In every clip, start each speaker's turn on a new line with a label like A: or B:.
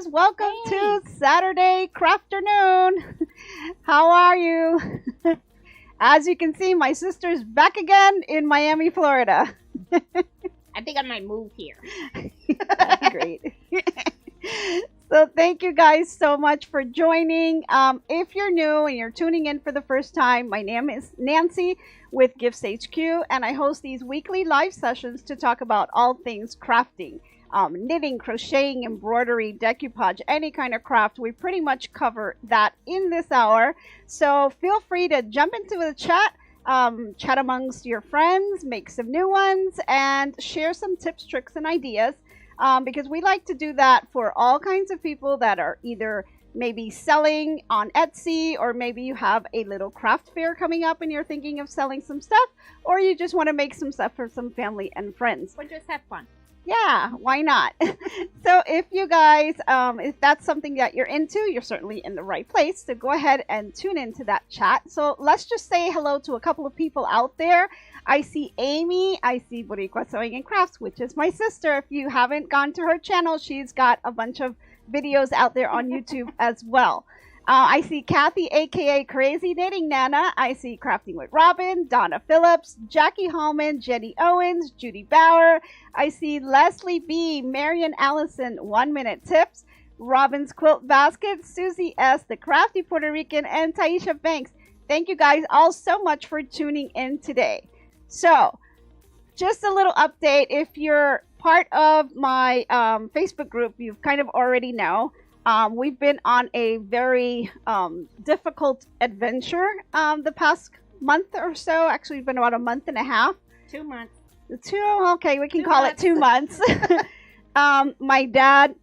A: sisters. Welcome to Saturday CrafterNoon. How are you? As you can see, my sister's back again in Miami, Florida.
B: I think I might move here.
A: That's great. So thank you guys so much for joining. If you're new and you're tuning in for the first time, my name is Nancy with GiftsHQ, and I host these weekly live sessions to talk about all things crafting. Knitting, crocheting, embroidery, decoupage, any kind of craft. We pretty much cover that in this hour. So feel free to jump into the chat, chat amongst your friends, make some new ones, and share some tips, tricks, and ideas. Because we like to do that for all kinds of people that are either maybe selling on Etsy, or maybe you have a little craft fair coming up and you're thinking of selling some stuff, or you just want to make some stuff for some family and friends.
B: Or just have fun.
A: Yeah, why not? So if you guys, if that's something that you're into, you're certainly in the right place. So go ahead and tune into that chat. So let's just say hello to a couple of people out there. I see Amy. I see Boricua Sewing and Crafts, which is my sister. If you haven't gone to her channel, she's got a bunch of videos out there on YouTube as well. I see Kathy, aka Crazy Knitting Nana. I see Crafting with Robin, Donna Phillips, Jackie Hallman, Jenny Owens, Judy Bauer. I see Leslie B, Marian Allison, 1 Minute Tips, Robin's Quilt Basket, Susie S, the Crafty Puerto Rican, and Taisha Banks. Thank you guys all so much for tuning in today. So, just a little update. If you're part of my Facebook group, you kind of already know. We've been on a very difficult adventure the past month or so. Actually, it's been about a month and a half.
B: 2 months.
A: Okay, we can call it 2 months. My dad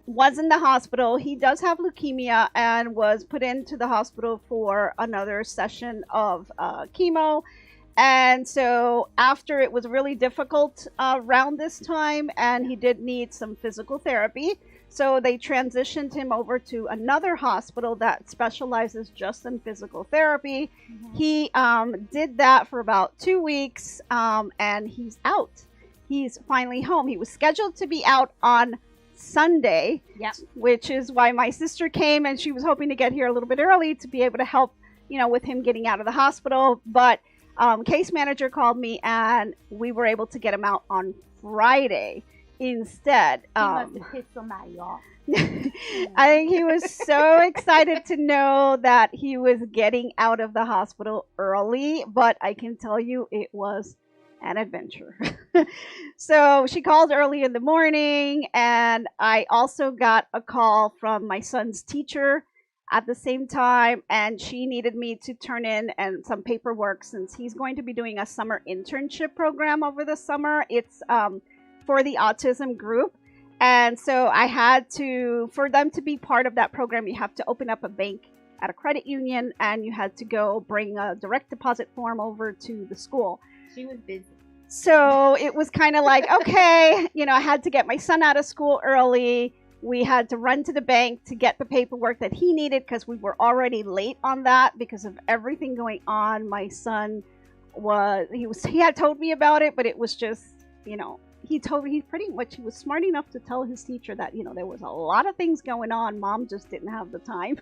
A: was in the hospital. He does have leukemia and was put into the hospital for another session of chemo. And so after, it was really difficult around this time, and he did need some physical therapy. So they transitioned him over to another hospital that specializes just in physical therapy. Mm-hmm. He did that for about 2 weeks, and he's out. He's finally home. He was scheduled to be out on Sunday, which is why my sister came, and she was hoping to get here a little bit early to be able to help, with him getting out of the hospital. But case manager called me, and we were able to get him out on Friday. Instead,
B: he must have pissed somebody off.
A: I think he was so excited to know that he was getting out of the hospital early, but I can tell you it was an adventure. So she called early in the morning, and I also got a call from my son's teacher at the same time, and she needed me to turn in some paperwork since he's going to be doing a summer internship program over the summer. It's for the autism group. And so I had to, for them to be part of that program, you have to open up a bank at a credit union, and you had to go bring a direct deposit form over to the school.
B: She was busy.
A: So it was kind of like, okay, I had to get my son out of school early. We had to run to the bank to get the paperwork that he needed because we were already late on that because of everything going on. My son he had told me about it, but it was just, he was smart enough to tell his teacher that, there was a lot of things going on. Mom just didn't have the time.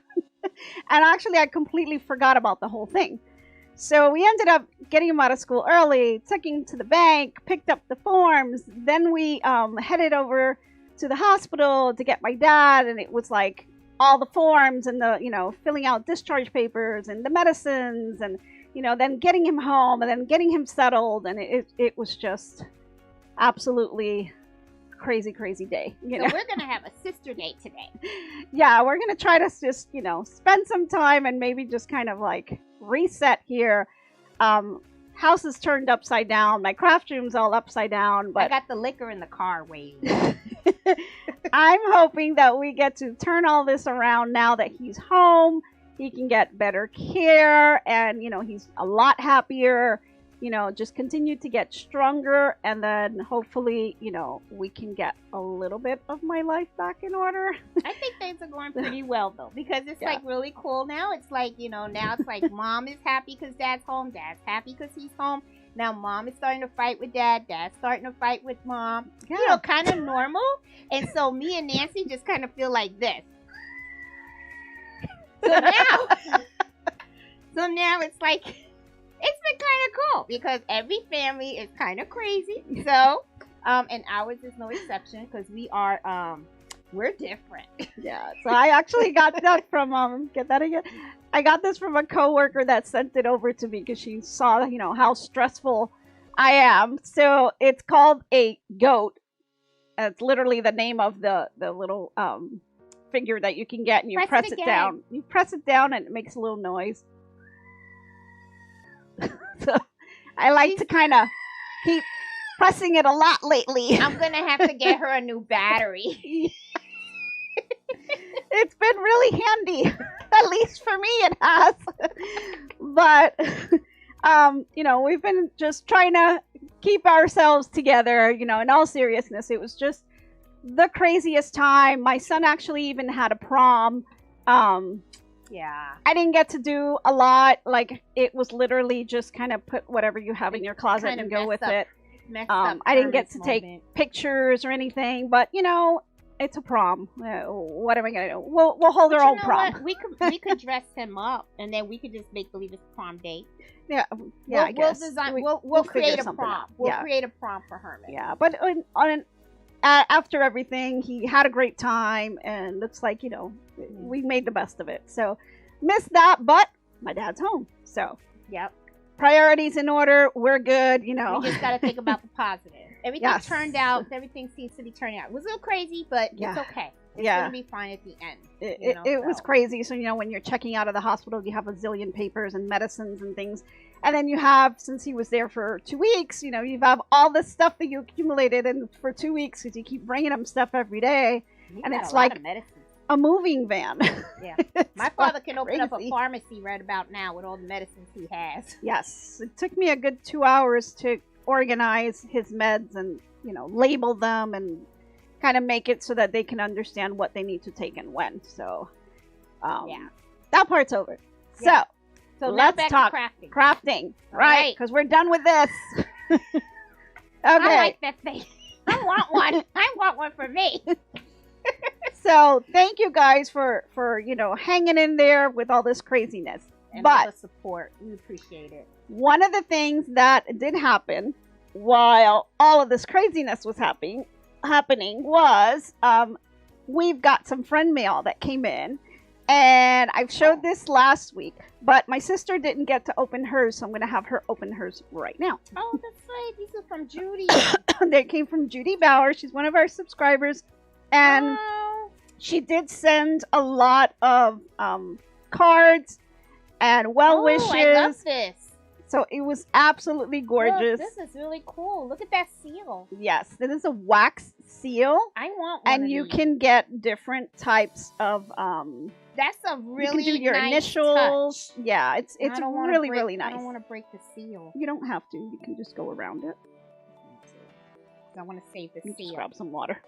A: And actually, I completely forgot about the whole thing. So we ended up getting him out of school early, took him to the bank, picked up the forms. Then we headed over to the hospital to get my dad. And it was like all the forms and the, filling out discharge papers and the medicines and, then getting him home and then getting him settled. And it was just absolutely crazy day.
B: So we're gonna have a sister day today.
A: Yeah, we're gonna try to just spend some time and maybe just kind of like reset here. House is turned upside down. My craft room's all upside down. But
B: I got the liquor in the car waiting.
A: I'm hoping that we get to turn all this around now that he's home. He can get better care, and he's a lot happier. Just continue to get stronger, and then hopefully, we can get a little bit of my life back in order.
B: I think things are going pretty well, though, because it's like really cool now. It's like, now it's like mom is happy because dad's home, dad's happy because he's home, Now mom is starting to fight with dad. Dad's starting to fight with mom.
A: Yeah.
B: You know, kind of normal. And so me and Nancy just kind of feel like this. So now it's like, it's been kind of cool because every family is kind of crazy. So, and ours is no exception because we are, we're different.
A: Yeah. So I actually got that from, get that again? I got this from a coworker that sent it over to me because she saw, you know, how stressful I am. So it's called a goat. It's literally the name of the little, figure that you can get, and you press it down. You press it down and it makes a little noise. So I like to kind of keep pressing it a lot lately.
B: I'm gonna have to get her a new battery.
A: It's been really handy. At least for me it has. But you know, we've been just trying to keep ourselves together, you know, in all seriousness. It was just the craziest time. My son actually even had a prom.
B: Yeah.
A: I didn't get to do a lot. Like, it was literally just kind of put whatever you have in your closet and go with it. I didn't get to take pictures or anything, but you know, it's a prom. What am I gonna do? We'll hold our own prom.
B: We could dress him up, and then we could just make believe it's prom date.
A: Yeah, I guess.
B: We'll create a prom. We'll
A: Yeah.
B: create a prom for Herman.
A: Yeah, but after everything, he had a great time, and looks like, you know, we made the best of it. So, missed that, but my dad's home. So,
B: yep.
A: Priorities in order. We're good, you know.
B: We just got to think about the positive. Everything turned out. Everything seems to be turning out. It was a little crazy, but it's okay. It's going to be fine at the end.
A: It was crazy. So, you know, when you're checking out of the hospital, you have a zillion papers and medicines and things. And then you have, since he was there for 2 weeks, you know, you have all this stuff that you accumulated for 2 weeks because you keep bringing him stuff every day. And it's like a moving van.
B: Yeah. My father can open up a pharmacy right about now with all the medicines he has.
A: Yes. It took me a good 2 hours to organize his meds and, you know, label them and kind of make it so that they can understand what they need to take and when. So, that part's over.
B: Yeah. So
A: let's talk
B: crafting.
A: Crafting, right? Because we're done with this. Okay.
B: I like that thing. I want one. I want one for me.
A: So thank you guys for you know, hanging in there with all this craziness.
B: And all the support. We appreciate it.
A: One of the things that did happen while all of this craziness was happening was we've got some friend mail that came in. And I've showed this last week, but my sister didn't get to open hers, so I'm going to have her open hers right now.
B: Oh, that's right. These are from Judy.
A: They came from Judy Bauer. She's one of our subscribers. And she did send a lot of cards and well wishes.
B: I love this.
A: So it was absolutely gorgeous.
B: Look, this is really cool. Look at that seal.
A: Yes, this is a wax seal.
B: I want one.
A: And you can get different types of
B: that's a really
A: you can do your
B: nice
A: initials.
B: Touch.
A: Yeah, it's really nice.
B: I don't want to break the seal.
A: You don't have to. You can just go around it.
B: I want to save the seal.
A: Just grab some water.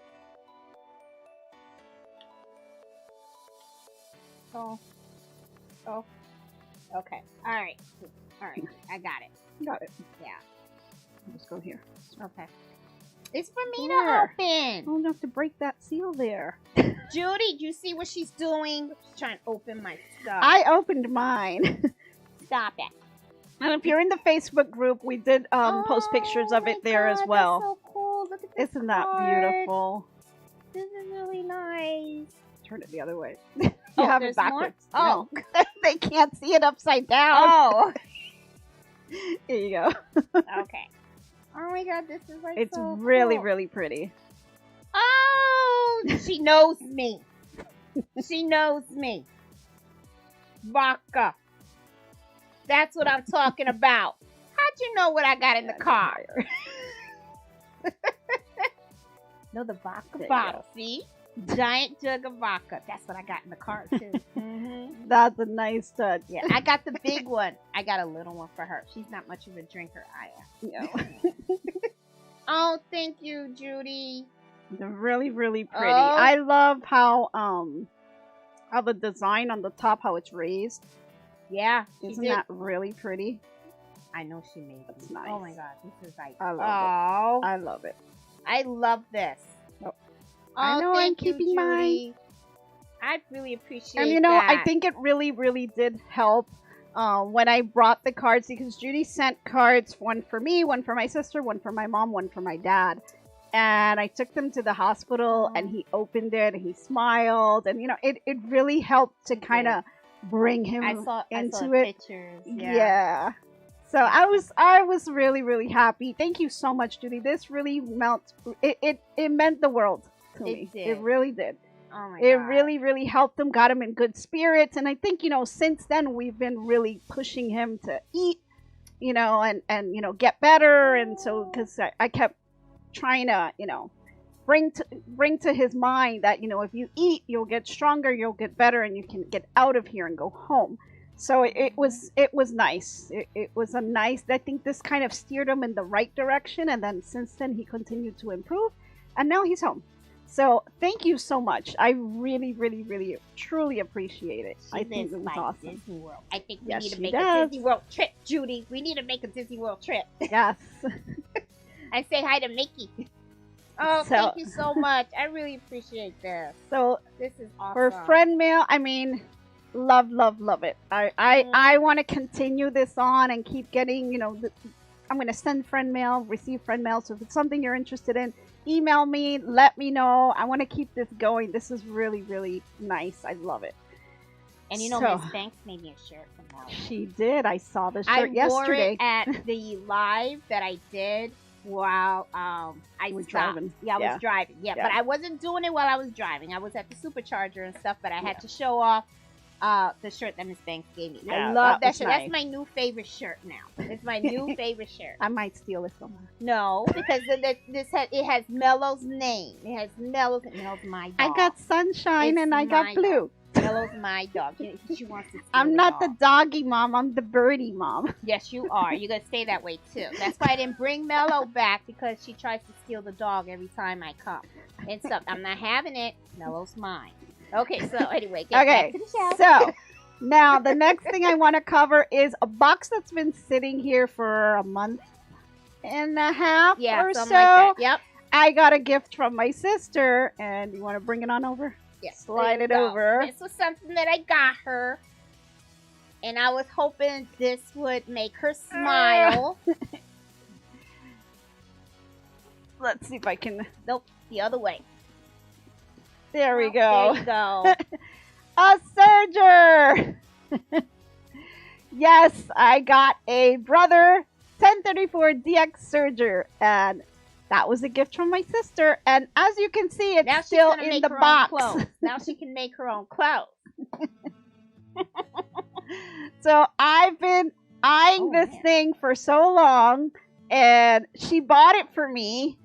B: Oh. Okay. All right. I got it.
A: Got it.
B: Yeah.
A: Just go here.
B: Okay. It's for me to open.
A: I don't have to break that seal there.
B: Judy, do you see what she's doing? She's trying to open my stuff.
A: I opened mine.
B: Stop it.
A: And if you're in the Facebook group, we did post pictures of it there as well.
B: That's so cool. Look at this
A: Isn't that beautiful?
B: This is really nice.
A: Turn it the other way. You have it backwards.
B: More? Oh.
A: No. They can't see it upside down.
B: Oh.
A: Here you go.
B: Okay. Oh my god, this is like
A: it's
B: so
A: really,
B: cool.
A: really pretty.
B: Oh, she knows me. She knows me. Vodka. That's what I'm talking about. How'd you know what I got in the car? No, the vodka bottle. See? Giant jug of vodka. That's what I got in the car, too. Mm-hmm.
A: That's a nice touch.
B: Yeah, I got the big one. I got a little one for her. She's not much of a drinker. I am. No. Oh, thank you, Judy.
A: They're really, really pretty. I love how the design on the top, how it's raised.
B: Yeah.
A: Isn't that really pretty?
B: I know she made
A: That's
B: these.
A: nice.
B: Oh my god, this is like,
A: I love
B: oh,
A: it. I love it.
B: I love this.
A: Oh.
B: Oh,
A: I know,
B: thank
A: I'm
B: you,
A: keeping mine.
B: Judy. I really appreciate
A: And you know, I
B: that.
A: think it really, really did help when I brought the cards, because Judy sent cards, one for me, one for my sister, one for my mom, one for my dad. And I took them to the hospital, and he opened it, and he smiled, and you know, it really helped to kind of bring him
B: I saw
A: into
B: the
A: it.
B: pictures.
A: Yeah. So I was really, really happy. Thank you so much, Judy. This really it meant the world to me.
B: did.
A: It really did.
B: Oh my
A: It
B: god.
A: really, really helped him, got him in good spirits. And I think, you know, since then we've been really pushing him to eat, you know, and you know, get better. And so, because I kept trying to, you know, bring to his mind that, you know, if you eat, you'll get stronger, you'll get better, and you can get out of here and go home. So it was nice. It was a nice, I think this kind of steered him in the right direction. And then since then he continued to improve, and now he's home. So thank you so much. I really, really, really, truly appreciate it. I think it was awesome.
B: Disney World. I think we
A: Yes,
B: need to
A: she
B: make
A: does.
B: a Disney World trip, Judy. We need to make a Disney World trip.
A: Yes.
B: And say hi to Mickey. Oh, thank you so much. I really appreciate this.
A: So
B: This is awesome.
A: for friend mail, I mean, love, love, love it. I want to continue this on and keep getting, you know, I'm going to send friend mail, receive friend mail. So if it's something you're interested in, email me, let me know. I want to keep this going. This is really, really nice. I love it.
B: And you know,
A: So-
B: Miss Banks made me a shirt from that.
A: She did. I saw the
B: I
A: shirt yesterday.
B: wore it at the live that I did while I
A: were
B: stopped.
A: driving.
B: Yeah, I
A: Yeah.
B: was driving. Yeah,
A: Yeah.
B: but I wasn't doing it while I was driving. I was at the supercharger and stuff, but I had
A: Yeah.
B: to show off the shirt that Miss Banks gave me.
A: Yeah,
B: I love
A: that
B: that
A: was
B: shirt.
A: nice.
B: That's my new favorite shirt now. It's my new favorite shirt.
A: I might steal it from her.
B: No, because it has Mello's name. It has Mello's. Mello's my dog.
A: I got sunshine
B: It's
A: and I
B: my
A: got blue.
B: dog. Mello's my dog. She wants to steal
A: I'm
B: the
A: not
B: dog.
A: the doggy mom. I'm the birdie mom.
B: Yes, you are. You're going to stay that way, too. That's why I didn't bring Mello back, because she tries to steal the dog every time I come. And stuff. I'm not having it. Mello's mine. Okay, so anyway, get back to the show.
A: So now the next thing I want to cover is a box that's been sitting here for a month and a half
B: Yeah,
A: or so.
B: something like that. Yep.
A: I got a gift from my sister, and you want to bring it on over?
B: Yeah,
A: Slide
B: there
A: it
B: you go.
A: over.
B: This was something that I got her. And I was hoping this would make her smile.
A: Let's see if I can.
B: Nope, the other way.
A: There we
B: Oh,
A: go.
B: There you go.
A: A serger. Yes, I got a brother 1034DX Serger, and that was a gift from my sister. And as you can see, it's
B: Now she's
A: still
B: gonna
A: in
B: make
A: the
B: her own
A: box.
B: clothes. Now she can make her own clothes.
A: So I've been eyeing this
B: man.
A: thing for so long, and she bought it for me.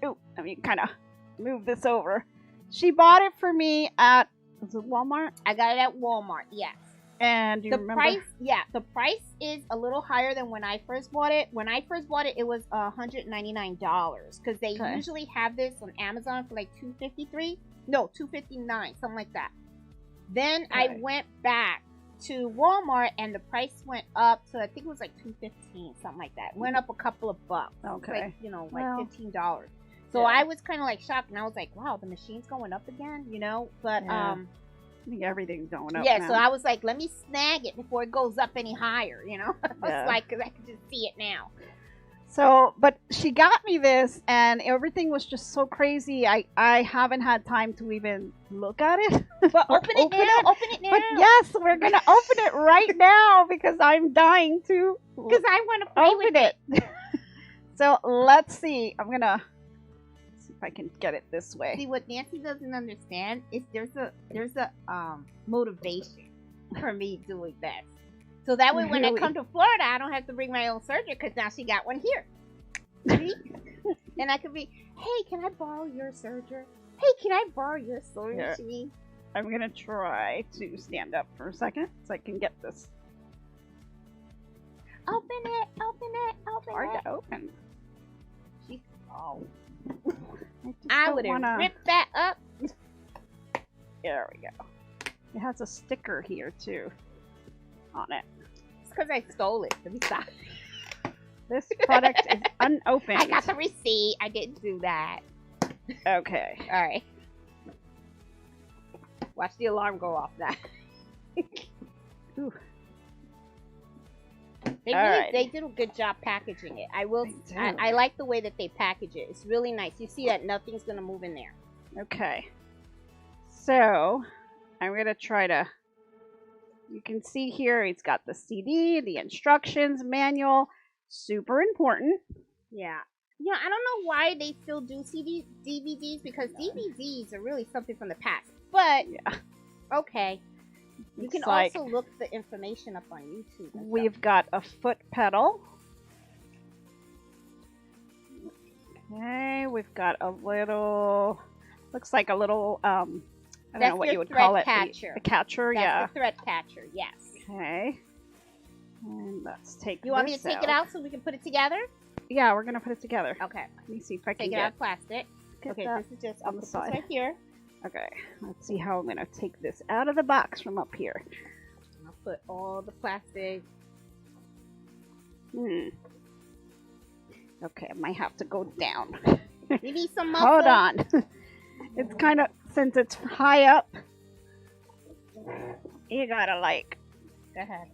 A: Ooh, let me kind of move this over. She bought it for me at, was it Walmart?
B: I got it at Walmart, yes.
A: And do you
B: The
A: remember?
B: price, yeah, the price is a little higher than when I first bought it. When I first bought it, it was $199 because they
A: Okay.
B: usually have this on Amazon for like $253. No, $259, something like that. Then I
A: Okay.
B: went back to Walmart and the price went up to, I think it was like $215, something like that. Went up a couple of bucks.
A: Okay.
B: Like, you know, like
A: Well,
B: $15. So
A: yeah.
B: I was kind of like shocked, and I was like, wow, the machine's going up again, you know? But
A: Yeah. I think everything's going up
B: yeah,
A: now.
B: so I was like, let me snag it before it goes up any higher, you know? I
A: Yeah.
B: was like, because I could just see it now.
A: So, but she got me this, and everything was just so crazy. I haven't had time to even look at it.
B: But
A: Or
B: open it now. Open it now.
A: But yes, we're gonna open it right now because I'm dying to
B: Because I want to play with
A: open it. So let's see. I'm gonna see if I can get it this way.
B: See, what Nancy doesn't understand is there's a motivation for me doing this. So that way when I
A: Really?
B: come to Florida, I don't have to bring my own serger because now she got one here. See? And I could be, hey, can I borrow your serger? Hey, can I borrow your sewing
A: Here.
B: machine?
A: I'm gonna try to stand up for a second so I can get this.
B: Open it, open it, open
A: Hard
B: it.
A: to open.
B: She, oh,
A: just
B: I
A: don't
B: would have
A: wanna-
B: ripped that up.
A: There we go. It has a sticker here too on it.
B: It's because I stole it. Let me stop.
A: This product is unopened.
B: I got the receipt. I didn't do that.
A: Okay.
B: All right. Watch the alarm go off now.
A: Ooh.
B: They did a good job packaging it. I like the way that they package it. It's really nice. You see that nothing's gonna move in there.
A: Okay. So I'm gonna try to. You can see here it's got the CD, the instructions, manual. Super important.
B: Yeah. Yeah, I don't know why they still do DVDs because DVDs are really something from the past. But yeah. Okay. You can also look the information up on YouTube.
A: We've got a foot pedal. Okay, we've got a little, looks like a little, I don't know what you would call it.
B: Catcher.
A: The catcher,
B: That's
A: yeah.
B: the thread catcher, yes.
A: Okay. And let's take
B: You want me to take it out so we can put it together?
A: Yeah, we're going to put it together.
B: Okay.
A: Let me see if I can
B: take it out of plastic.
A: Okay,
B: this is just
A: on the side.
B: Right here.
A: Okay, let's see how I'm going to take this out of the box from up here.
B: I'll put all the plastic.
A: Okay, I might have to go down.
B: You need some muscle.
A: Hold on. It's kind of, since it's high up, you gotta like.
B: Go ahead.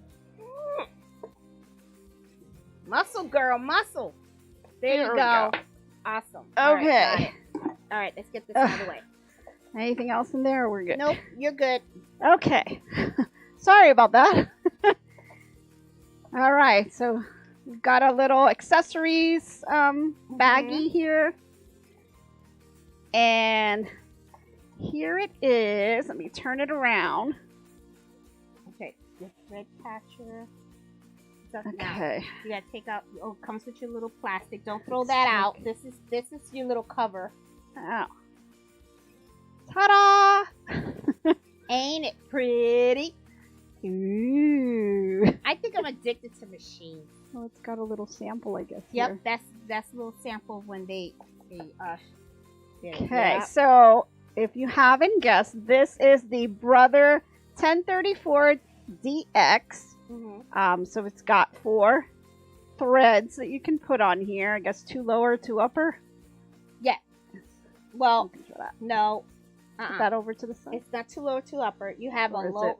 B: Muscle, girl, muscle. There you go. Awesome.
A: Okay.
B: All right, let's get this out of the way.
A: Anything else in there? Or we're good.
B: Nope, you're good.
A: Okay. Sorry about that. All right, so we've got a little accessories baggie here. And here it is. Let me turn it around.
B: Okay, the thread catcher.
A: Okay.
B: You gotta take out. Oh, it comes with your little plastic. Don't throw that out. This is your little cover.
A: Oh. Ta-da!
B: Ain't it pretty?
A: Ooh.
B: I think I'm addicted to machines.
A: Well, it's got a little sample, I guess.
B: Yep,
A: here.
B: that's a little sample of when they
A: Okay, so if you haven't guessed, this is the Brother 1034DX. So it's got 4 threads that you can put on here. I guess 2 lower, 2 upper.
B: Yeah. Well, no.
A: Put that over to the side.
B: It's not 2 lower, 2 upper. You have a low.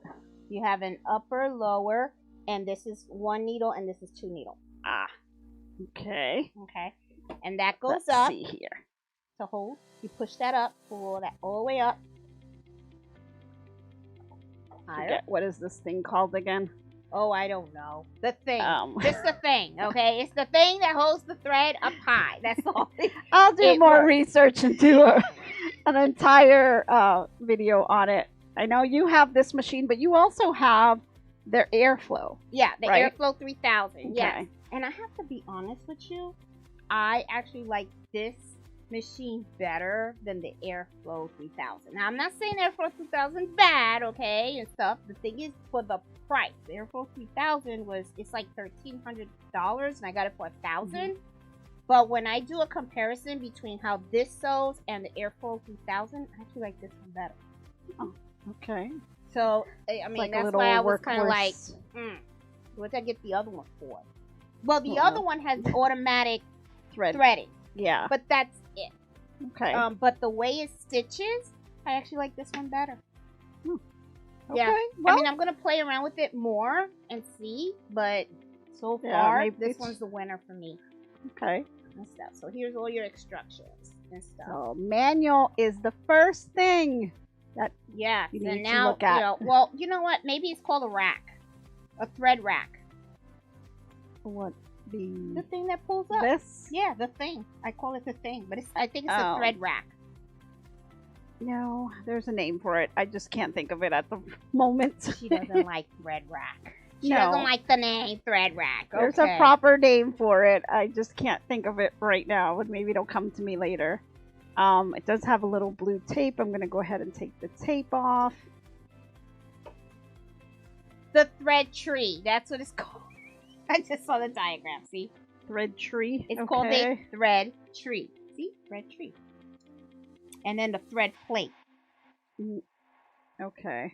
B: You have an upper, lower, and this is 1 needle, and this is 2 needle.
A: Ah. Okay.
B: Okay. And that goes
A: Let's
B: up.
A: See here.
B: To hold. You push that up. Pull that all the way up.
A: What is this thing called again?
B: Oh, I don't know. The thing. Just the thing, okay? It's the thing that holds the thread up high. That's all.
A: I'll do more research and do an entire video on it. I know you have this machine, but you also have their Airflow.
B: Yeah, the
A: right?
B: Airflow 3000.
A: Okay.
B: Yes. And I have to be honest with you. I actually like this machine better than the Airflow 3000. Now, I'm not saying Airflow 3000 is bad, okay, and stuff. The thing is, for the price, the Airflow 3000 it's like $1,300, and I got it for $1,000. But when I do a comparison between how this sews and the Airflow 3000, I actually like this one better.
A: Oh, okay.
B: So, I mean, like that's why I was kind of like, what did I get the other one for? Well, the other one has automatic threading. Yeah. But that's it.
A: Okay.
B: But the way it stitches, I actually like this one better.
A: Okay.
B: Yeah.
A: Well,
B: I mean, I'm going to play around with it more and see, but so far, this one's the winner for me.
A: Okay.
B: And stuff. So here's all your instructions and stuff.
A: So manual is the first thing that you need to look at.
B: Well, you know what? Maybe it's called a rack. A thread rack.
A: What?
B: The thing that pulls up.
A: This?
B: Yeah, the thing. I call it the thing, but I think it's a thread rack.
A: No, there's a name for it. I just can't think of it at the moment.
B: She doesn't like thread rack. She doesn't like the name thread rack. Okay.
A: There's a proper name for it. I just can't think of it right now. Maybe it'll come to me later. It does have a little blue tape. I'm going to go ahead and take the tape off.
B: The thread tree. That's what it's called. I just saw the diagram. See?
A: Thread tree.
B: It's called a thread tree. See? Thread tree. And then the thread plate.
A: Okay.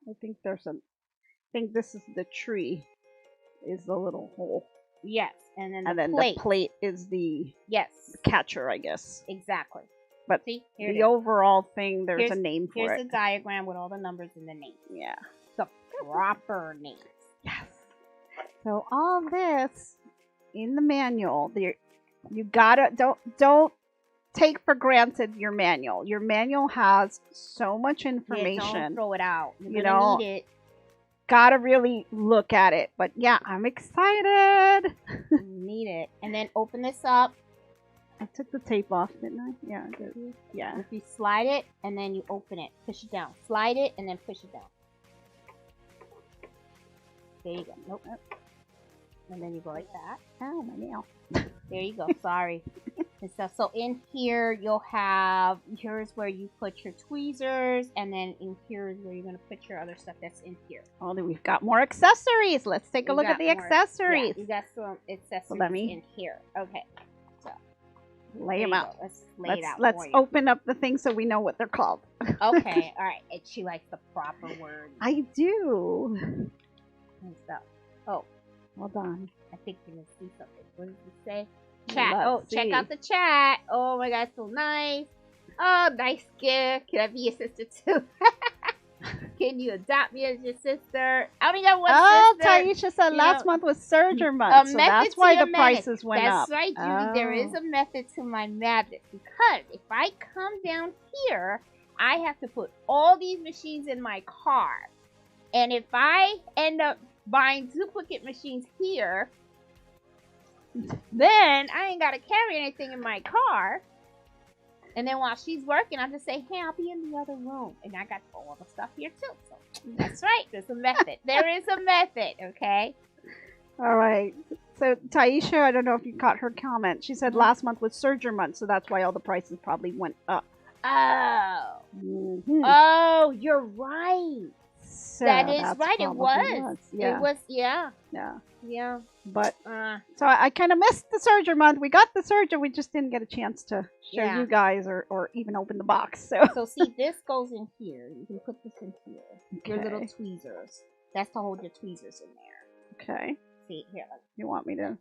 A: I think this is the tree. Is the little hole.
B: Yes. And then
A: the plate is the catcher, I guess.
B: Exactly.
A: But
B: see,
A: the overall thing, there's a name for it.
B: Here's a diagram with all the numbers and the names.
A: Yeah.
B: The proper names.
A: Yes. So all this in the manual, you gotta don't take for granted your manual. Your manual has so much information.
B: Yeah, don't throw it out. You're gonna need it.
A: Gotta really look at it. But yeah, I'm excited.
B: You need it. And then open this up.
A: I took the tape off, didn't I? Yeah, I did. Yeah.
B: If you slide it and then you open it, push it down. Slide it and then push it down. There you go. Nope. And then you go like that.
A: Oh, my nail.
B: There you go. Sorry. And stuff. So in here you'll have, here's where you put your tweezers, and then in here is where you're going to put your other stuff that's in here.
A: Oh, then we've got more accessories. Let's take a look at the accessories.
B: Yeah, you got some accessories in here. Okay. So
A: lay them out.
B: Let's lay it out.
A: Let's open up the things so we know what they're called.
B: Okay. All right. And she likes the proper word.
A: I do.
B: And stuff. Oh.
A: Hold on.
B: I think you're going to see something. What does it say? Chat. Check out the chat. Oh my god, so nice. Oh, nice gift. Can I be your sister too? Can you adopt me as your sister? I only got one sister.
A: Taisha said last month was Serger month, so that's why the prices went up.
B: That's right, Judy. There is a method to my madness, because if I come down here, I have to put all these machines in my car. And if I end up buying duplicate machines here, then I ain't got to carry anything in my car. And then while she's working, I just say, hey, I'll be in the other room. And I got all the stuff here too. So that's right. There's a method. There is a method, okay?
A: All right. So Taisha, I don't know if you caught her comment. She said last month was Serger month, so that's why all the prices probably went up.
B: Oh. Oh, you're right.
A: So
B: that is right. It was.
A: Yeah.
B: It was. Yeah.
A: Yeah.
B: Yeah.
A: But so I kind of missed the Serger month. We got the Serger, we just didn't get a chance to show you guys or even open the box.
B: So see, this goes in here. You can put this in here. Okay. Your little tweezers. That's to hold your tweezers in there.
A: Okay.
B: See here.
A: You want me to?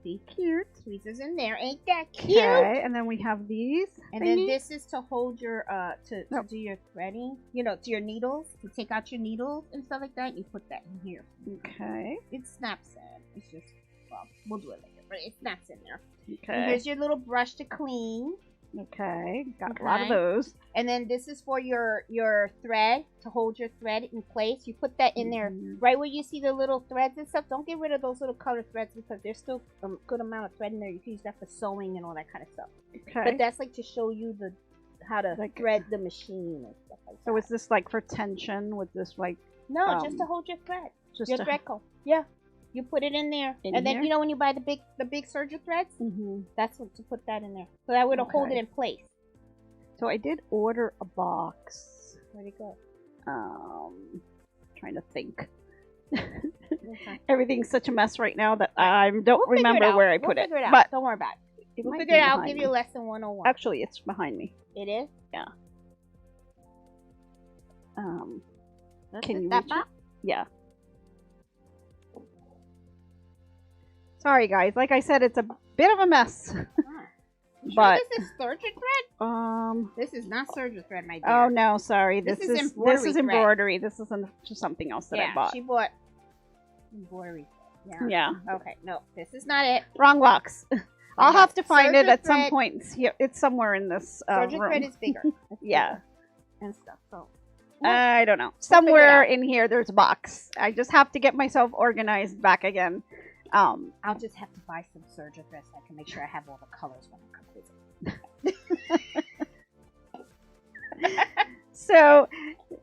A: See, cute.
B: Tweezers in there. Ain't that cute?
A: Okay, and then we have these.
B: And then this is to hold your, to do your threading. You know, to your needles. To take out your needles and stuff like that. You put that in here.
A: Okay.
B: It snaps in. It's just, well, we'll do it later. But it snaps in there.
A: Okay.
B: And here's your little brush to clean.
A: Okay. Got a lot of those.
B: And then this is for your thread, to hold your thread in place. You put that in there right where you see the little threads and stuff. Don't get rid of those little colored threads, because there's still a good amount of thread in there. You can use that for sewing and all that kind of stuff.
A: Okay.
B: But that's like to show you how to thread the machine and stuff like that.
A: So is this like for tension? With this like?
B: No, just to hold your thread. Just your thread comb. Yeah. You put it in there, and then you know when you buy the big serger threads, that's what to put that in there, so that way it'll hold it in place.
A: So I did order a box.
B: Where'd it go?
A: Trying to think. Everything's such a mess right now that I don't remember where I put it.
B: But don't worry about it. We'll figure it out. I'll give you lesson 101.
A: Actually, it's behind me.
B: It is?
A: Yeah. Can you reach it? Yeah. Sorry, guys. Like I said, it's a bit of a mess.
B: But this is serger thread? This is not serger thread, my dear.
A: Oh no, sorry. This is embroidery. This is embroidery.
B: Thread.
A: This isn't just something else that I bought.
B: She bought embroidery.
A: Yeah.
B: Okay, no, this is not it.
A: Wrong box. I'll have to find it at some point. It's somewhere in this
B: serger
A: room.
B: thread is bigger.
A: Yeah.
B: And stuff. So.
A: I don't know. Somewhere in here, there's a box. I just have to get myself organized back again.
B: I'll just have to buy some serger thread so I can make sure I have all the colors when I come visit.
A: So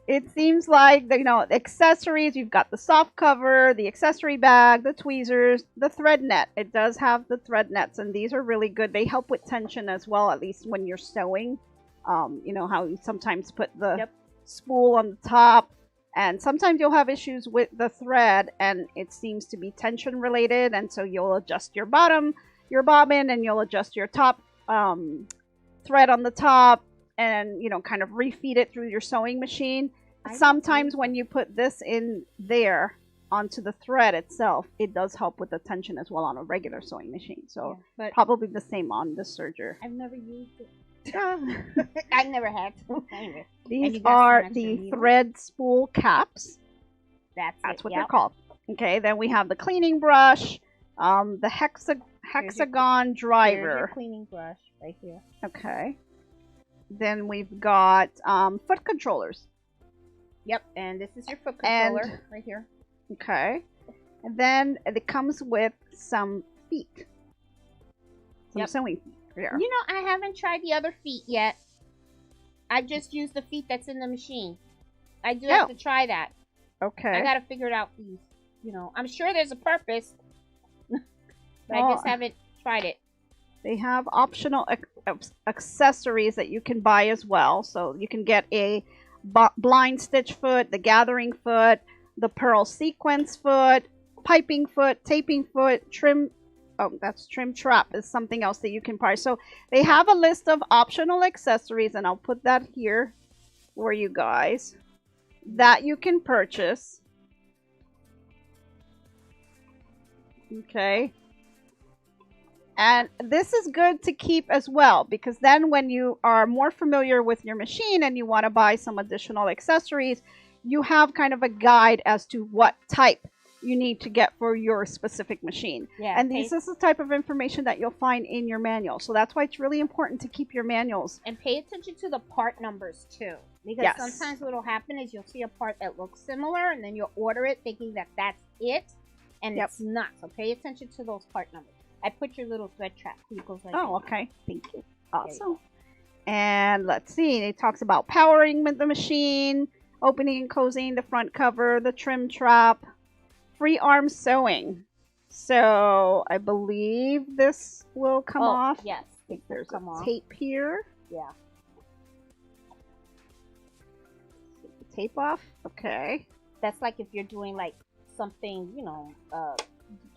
A: it seems like accessories. You've got the soft cover, the accessory bag, the tweezers, the thread net. It does have the thread nets, and these are really good. They help with tension as well, at least when you're sewing. You know how you sometimes put the spool on the top. And sometimes you'll have issues with the thread, and it seems to be tension related, and so you'll adjust your bobbin, and you'll adjust your top thread on the top, and kind of refeed it through your sewing machine. Sometimes when you put this in there, onto the thread itself, it does help with the tension as well on a regular sewing machine. So
B: yeah, but
A: probably the same on the serger.
B: I've never used it. I never had to. Anyway,
A: these are the thread spool caps. That's what they're called. Okay, then we have the cleaning brush, the hexagon driver.
B: Here's your cleaning brush right here.
A: Okay. Then we've got foot controllers.
B: Yep, and this is your foot controller right here.
A: Okay. And then it comes with some feet. Some sewing feet here.
B: You know, I haven't tried the other feet yet. I just used the feet that's in the machine. I do have to try that.
A: Okay.
B: I gotta figure it out, these. You know, I'm sure there's a purpose, but I just haven't tried it.
A: They have optional accessories that you can buy as well. So you can get a blind stitch foot, the gathering foot, the pearl sequence foot, piping foot, taping foot, trim. Oh, that's trim trap is something else that you can buy. So they have a list of optional accessories, and I'll put that here for you guys that you can purchase. Okay. And this is good to keep as well, because then when you are more familiar with your machine and you want to buy some additional accessories, you have kind of a guide as to what type you need to get for your specific machine. Yeah, and this is the type of information that you'll find in your manual. So that's why it's really important to keep your manuals.
B: And pay attention to the part numbers too. Because sometimes what will happen is you'll see a part that looks similar and then you'll order it thinking that that's it. And it's not. So pay attention to those part numbers. I put your little thread trap. It goes like
A: okay. Thank you. Awesome. And let's see. It talks about powering the machine, opening and closing the front cover, the trim trap, free arm sewing. So I believe this will come off.
B: Yes.
A: I think there's a tape here.
B: Yeah.
A: Tape off. Okay.
B: That's like if you're doing like something, you know,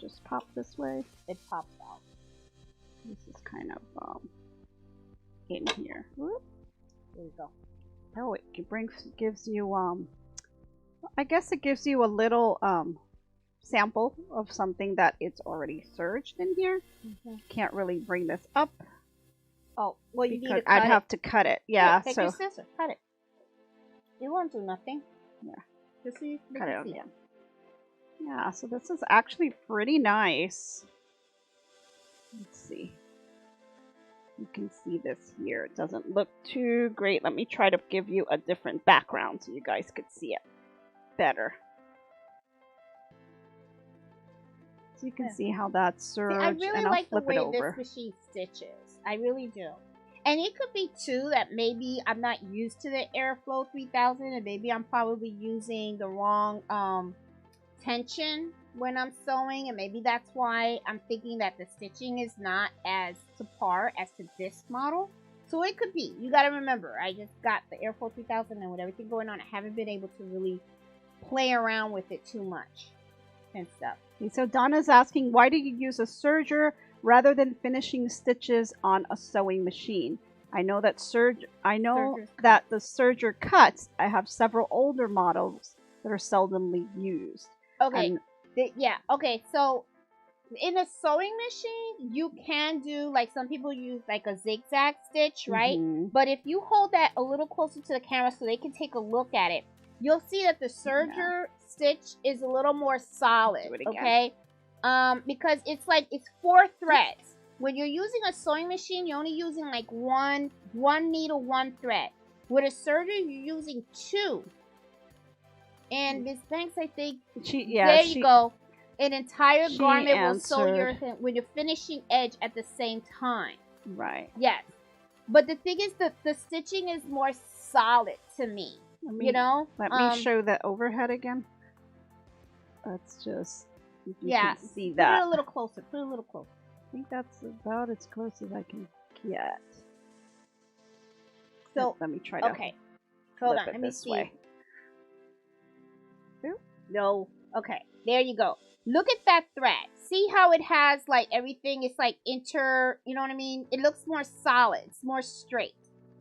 A: just pop this way.
B: It pops out.
A: This is kind of in here.
B: Whoop. There you go.
A: Oh, it gives you I guess it gives you a little sample of something that it's already serged in here. Can't really bring this up.
B: Oh, well, you need to cut
A: I'd have to cut it. Yeah.
B: Take your scissors, cut it. It won't do nothing.
A: Yeah.
B: Just so you
A: cut it out again. Yeah, so this is actually pretty nice. Let's see. You can see this here. It doesn't look too great. Let me try to give you a different background so you guys could see it better. So you can see how that's serged.
B: I really like the way this machine stitches. I really do. And it could be too that maybe I'm not used to the Airflow 3000 and maybe I'm probably using the wrong tension when I'm sewing, and maybe that's why I'm thinking that the stitching is not as to par as to this model. So it could be. You got to remember, I just got the Airflow 3000 and with everything going on, I haven't been able to really play around with it too much and stuff.
A: Okay, so Donna's asking, why do you use a serger rather than finishing stitches on a sewing machine? I know that the serger cuts. I have several older models that are seldomly used.
B: Okay. Okay. So in a sewing machine, you can do, like, some people use like a zigzag stitch, right? But if you hold that a little closer to the camera so they can take a look at it, you'll see that the serger stitch is a little more solid. Okay. Because it's 4 threads. When you're using a sewing machine, you're only using like one needle, 1 thread. With a serger, you're using 2. And Miss Banks, I think, there you go. An entire garment will sew when you're finishing edge at the same time.
A: Right.
B: Yes. But the thing is that the stitching is more solid to me. You know?
A: Let me show the overhead again. Let's just, if you can see that.
B: Put it a little closer. Put it a little closer.
A: I think that's about as close as I can get.
B: So
A: let me try to.
B: Okay. Hold on. Let me see.
A: Way.
B: No. Okay. There you go. Look at that thread. See how it has like everything is like you know what I mean? It looks more solid. It's more straight.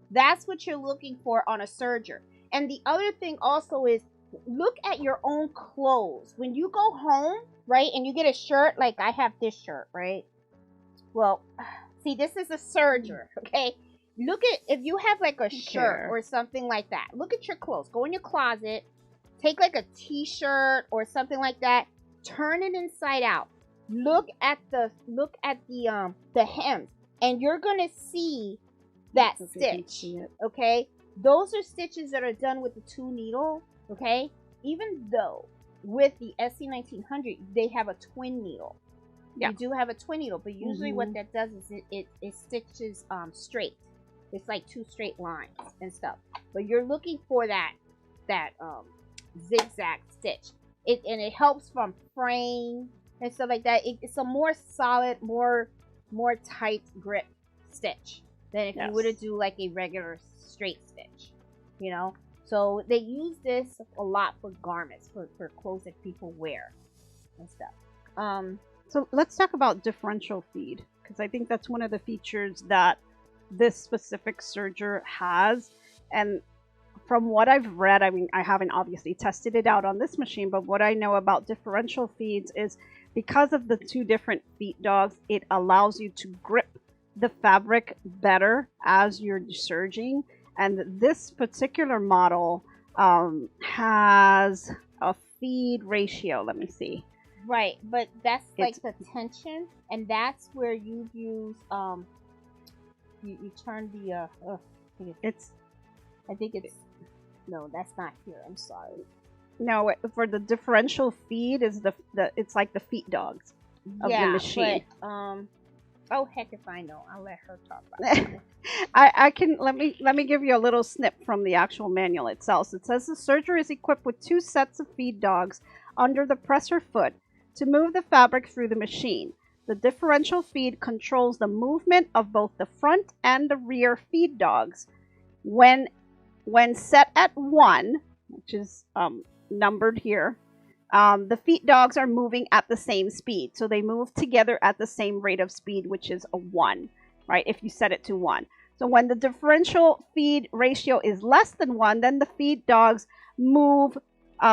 B: That's what you're looking for on a serger. And the other thing also is look at your own clothes. When you go home, right, and you get a shirt, like I have this shirt, right? Well, see, this is a serger, okay? Look at, if you have like a shirt or something like that, look at your clothes. Go in your closet, take like a t-shirt or something like that, turn it inside out. Look at the hems, and you're gonna see that stitch, okay? Those are stitches that are done with the 2 needle, okay? Even though with the SC1900 they have a twin needle. Yeah. You do have a twin needle, but usually what that does is it stitches straight. It's like 2 straight lines and stuff. But you're looking for that zigzag stitch. It helps from fraying and stuff like that. It's a more solid, more tight grip stitch than if you were to do like a regular straight stitch, you know. So they use this a lot for garments, for clothes that people wear and stuff.
A: So let's talk about differential feed, because I think that's one of the features that this specific serger has. And from what I've read, I mean, I haven't obviously tested it out on this machine, but what I know about differential feeds is because of the 2 different feet dogs, it allows you to grip the fabric better as you're serging. And this particular model has a feed ratio. Let me see.
B: Right, but that's like the tension, and that's where you use you turn the I think it's no, that's not here. I'm sorry.
A: No, for the differential feed is the it's like the feet dogs of the machine.
B: But, oh heck if I know. I'll let her talk about it.
A: I can let me give you a little snip from the actual manual itself. It says the serger is equipped with 2 sets of feed dogs under the presser foot to move the fabric through the machine. The differential feed controls the movement of both the front and the rear feed dogs. When set at 1, which is numbered here, the feet dogs are moving at the same speed. So they move together at the same rate of speed, which is a 1, right? If you set it to 1. So when the differential feed ratio is less than 1, then the feed dogs move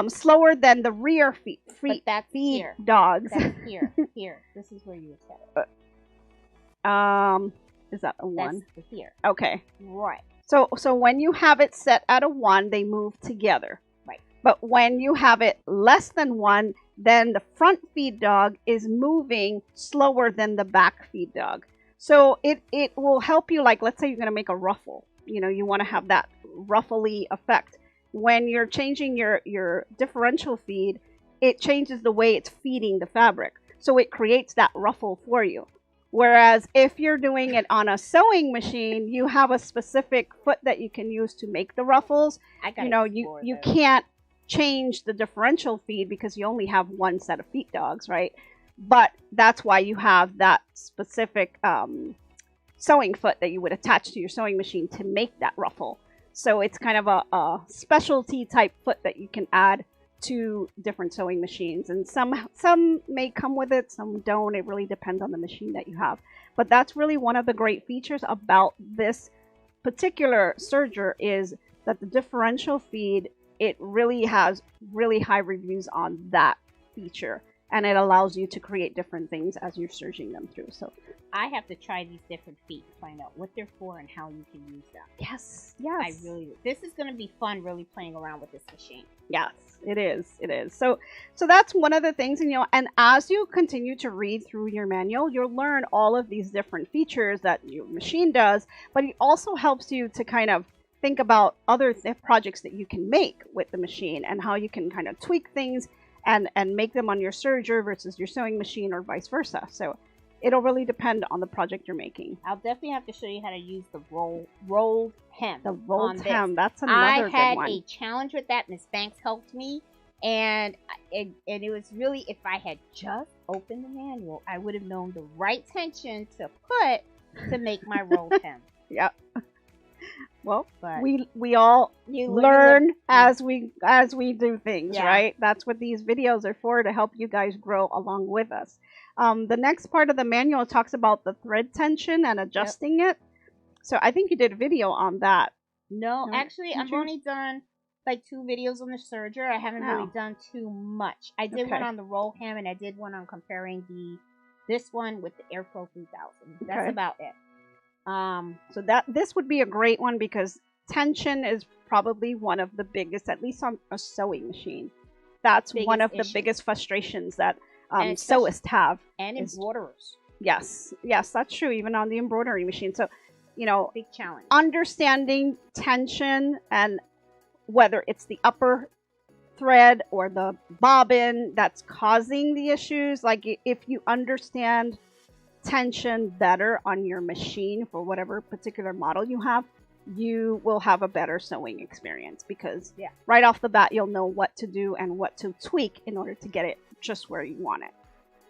A: slower than the rear feed dogs.
B: That's here. Here. This is where you would set
A: it. Is that a 1?
B: That's here.
A: Okay.
B: Right.
A: So when you have it set at a 1, they move together.
B: Right.
A: But when you have it less than 1, then the front feed dog is moving slower than the back feed dog. So it will help you, like, let's say you're going to make a ruffle. You know, you want to have that ruffly effect. When you're changing your differential feed, it changes the way it's feeding the fabric. So it creates that ruffle for you. Whereas if you're doing it on a sewing machine, you have a specific foot that you can use to make the ruffles. You know, you can't change the differential feed because you only have 1 set of feet dogs, right? But that's why you have that specific sewing foot that you would attach to your sewing machine to make that ruffle. So it's kind of a specialty type foot that you can add to different sewing machines. And some may come with it, some don't. It really depends on the machine that you have. But that's really one of the great features about this particular serger, is that the differential feed, it really has really high reviews on that feature. And it allows you to create different things as you're serging them through. So
B: I have to try these different feet to find out what they're for and how you can use them.
A: Yes.
B: I really do. This is going to be fun, really playing around with this machine.
A: Yes, it is. It is. So that's one of the things, and, you know, and as you continue to read through your manual, you'll learn all of these different features that your machine does, but it also helps you to kind of think about other projects that you can make with the machine and how you can kind of tweak things and make them on your serger versus your sewing machine, or vice versa. So it'll really depend on the project you're making.
B: I'll definitely have to show you how to use the rolled hem.
A: The rolled hem, that's another good one.
B: I had a challenge with that. Miss Banks helped me, and it was really, if I had just opened the manual, I would have known the right tension to put to make my rolled hem.
A: Yep. Well, but we all learn as we do things, right? That's what these videos are for, to help you guys grow along with us. The next part of the manual talks about the thread tension and adjusting it. So I think you did a video on that.
B: No, actually, I've only done like 2 videos on the serger. I haven't really
A: Oh.
B: done too much. I did one on the roll ham, and I did one on comparing this one with the Airflow 3000. That's
A: Okay.
B: about it.
A: So this would be a great one because tension is probably one of the biggest, at least on a sewing machine. That's one of the biggest frustrations that sewists have.
B: And embroiderers.
A: Yes, that's true. Even on the embroidery machine. So, you know,
B: big challenge.
A: Understanding tension and whether it's the upper thread or the bobbin that's causing the issues. Like if you understand tension better on your machine for whatever particular model you have, you will have a better sewing experience because right off the bat you'll know what to do and what to tweak in order to get it just where you want it.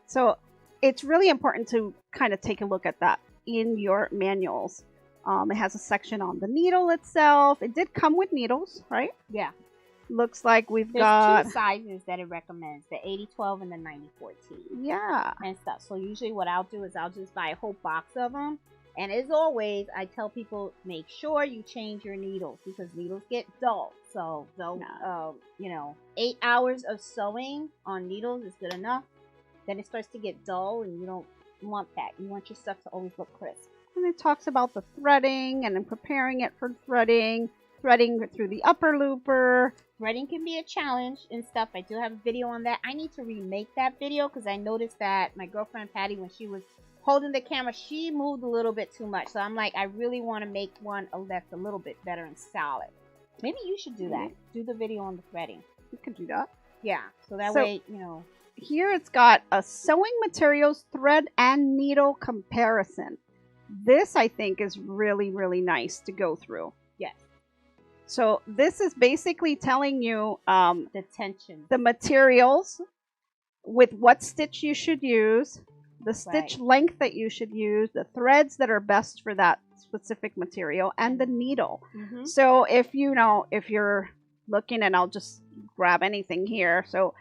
A: So it's really important to kind of take a look at that in your manuals. It has a section on the needle itself. It did come with needles, right?
B: Yeah.
A: Looks like we've got
B: 2 sizes that it recommends, the 8012 and the 9014.
A: Yeah.
B: And stuff. So usually what I'll do is I'll just buy a whole box of them. And as always, I tell people, make sure you change your needles because needles get dull. So, you know, 8 hours of sewing on needles is good enough. Then it starts to get dull and you don't want that. You want your stuff to always look crisp.
A: And it talks about the threading and then preparing it for threading through the upper looper.
B: Threading can be a challenge and stuff. I do have a video on that. I need to remake that video because I noticed that my girlfriend Patty, when she was holding the camera, she moved a little bit too much. So I'm like, I really want to make one that's a little bit better and solid. Maybe you should do that. Do the video on the threading.
A: You could do that.
B: Yeah. So that way, you know.
A: Here it's got a sewing materials thread and needle comparison. This, I think, is really, really nice to go through.
B: Yes.
A: So this is basically telling you
B: the tension,
A: the materials, with what stitch you should use, the stitch length that you should use, the threads that are best for that specific material, and the needle. So if you're looking, and I'll just grab anything here. So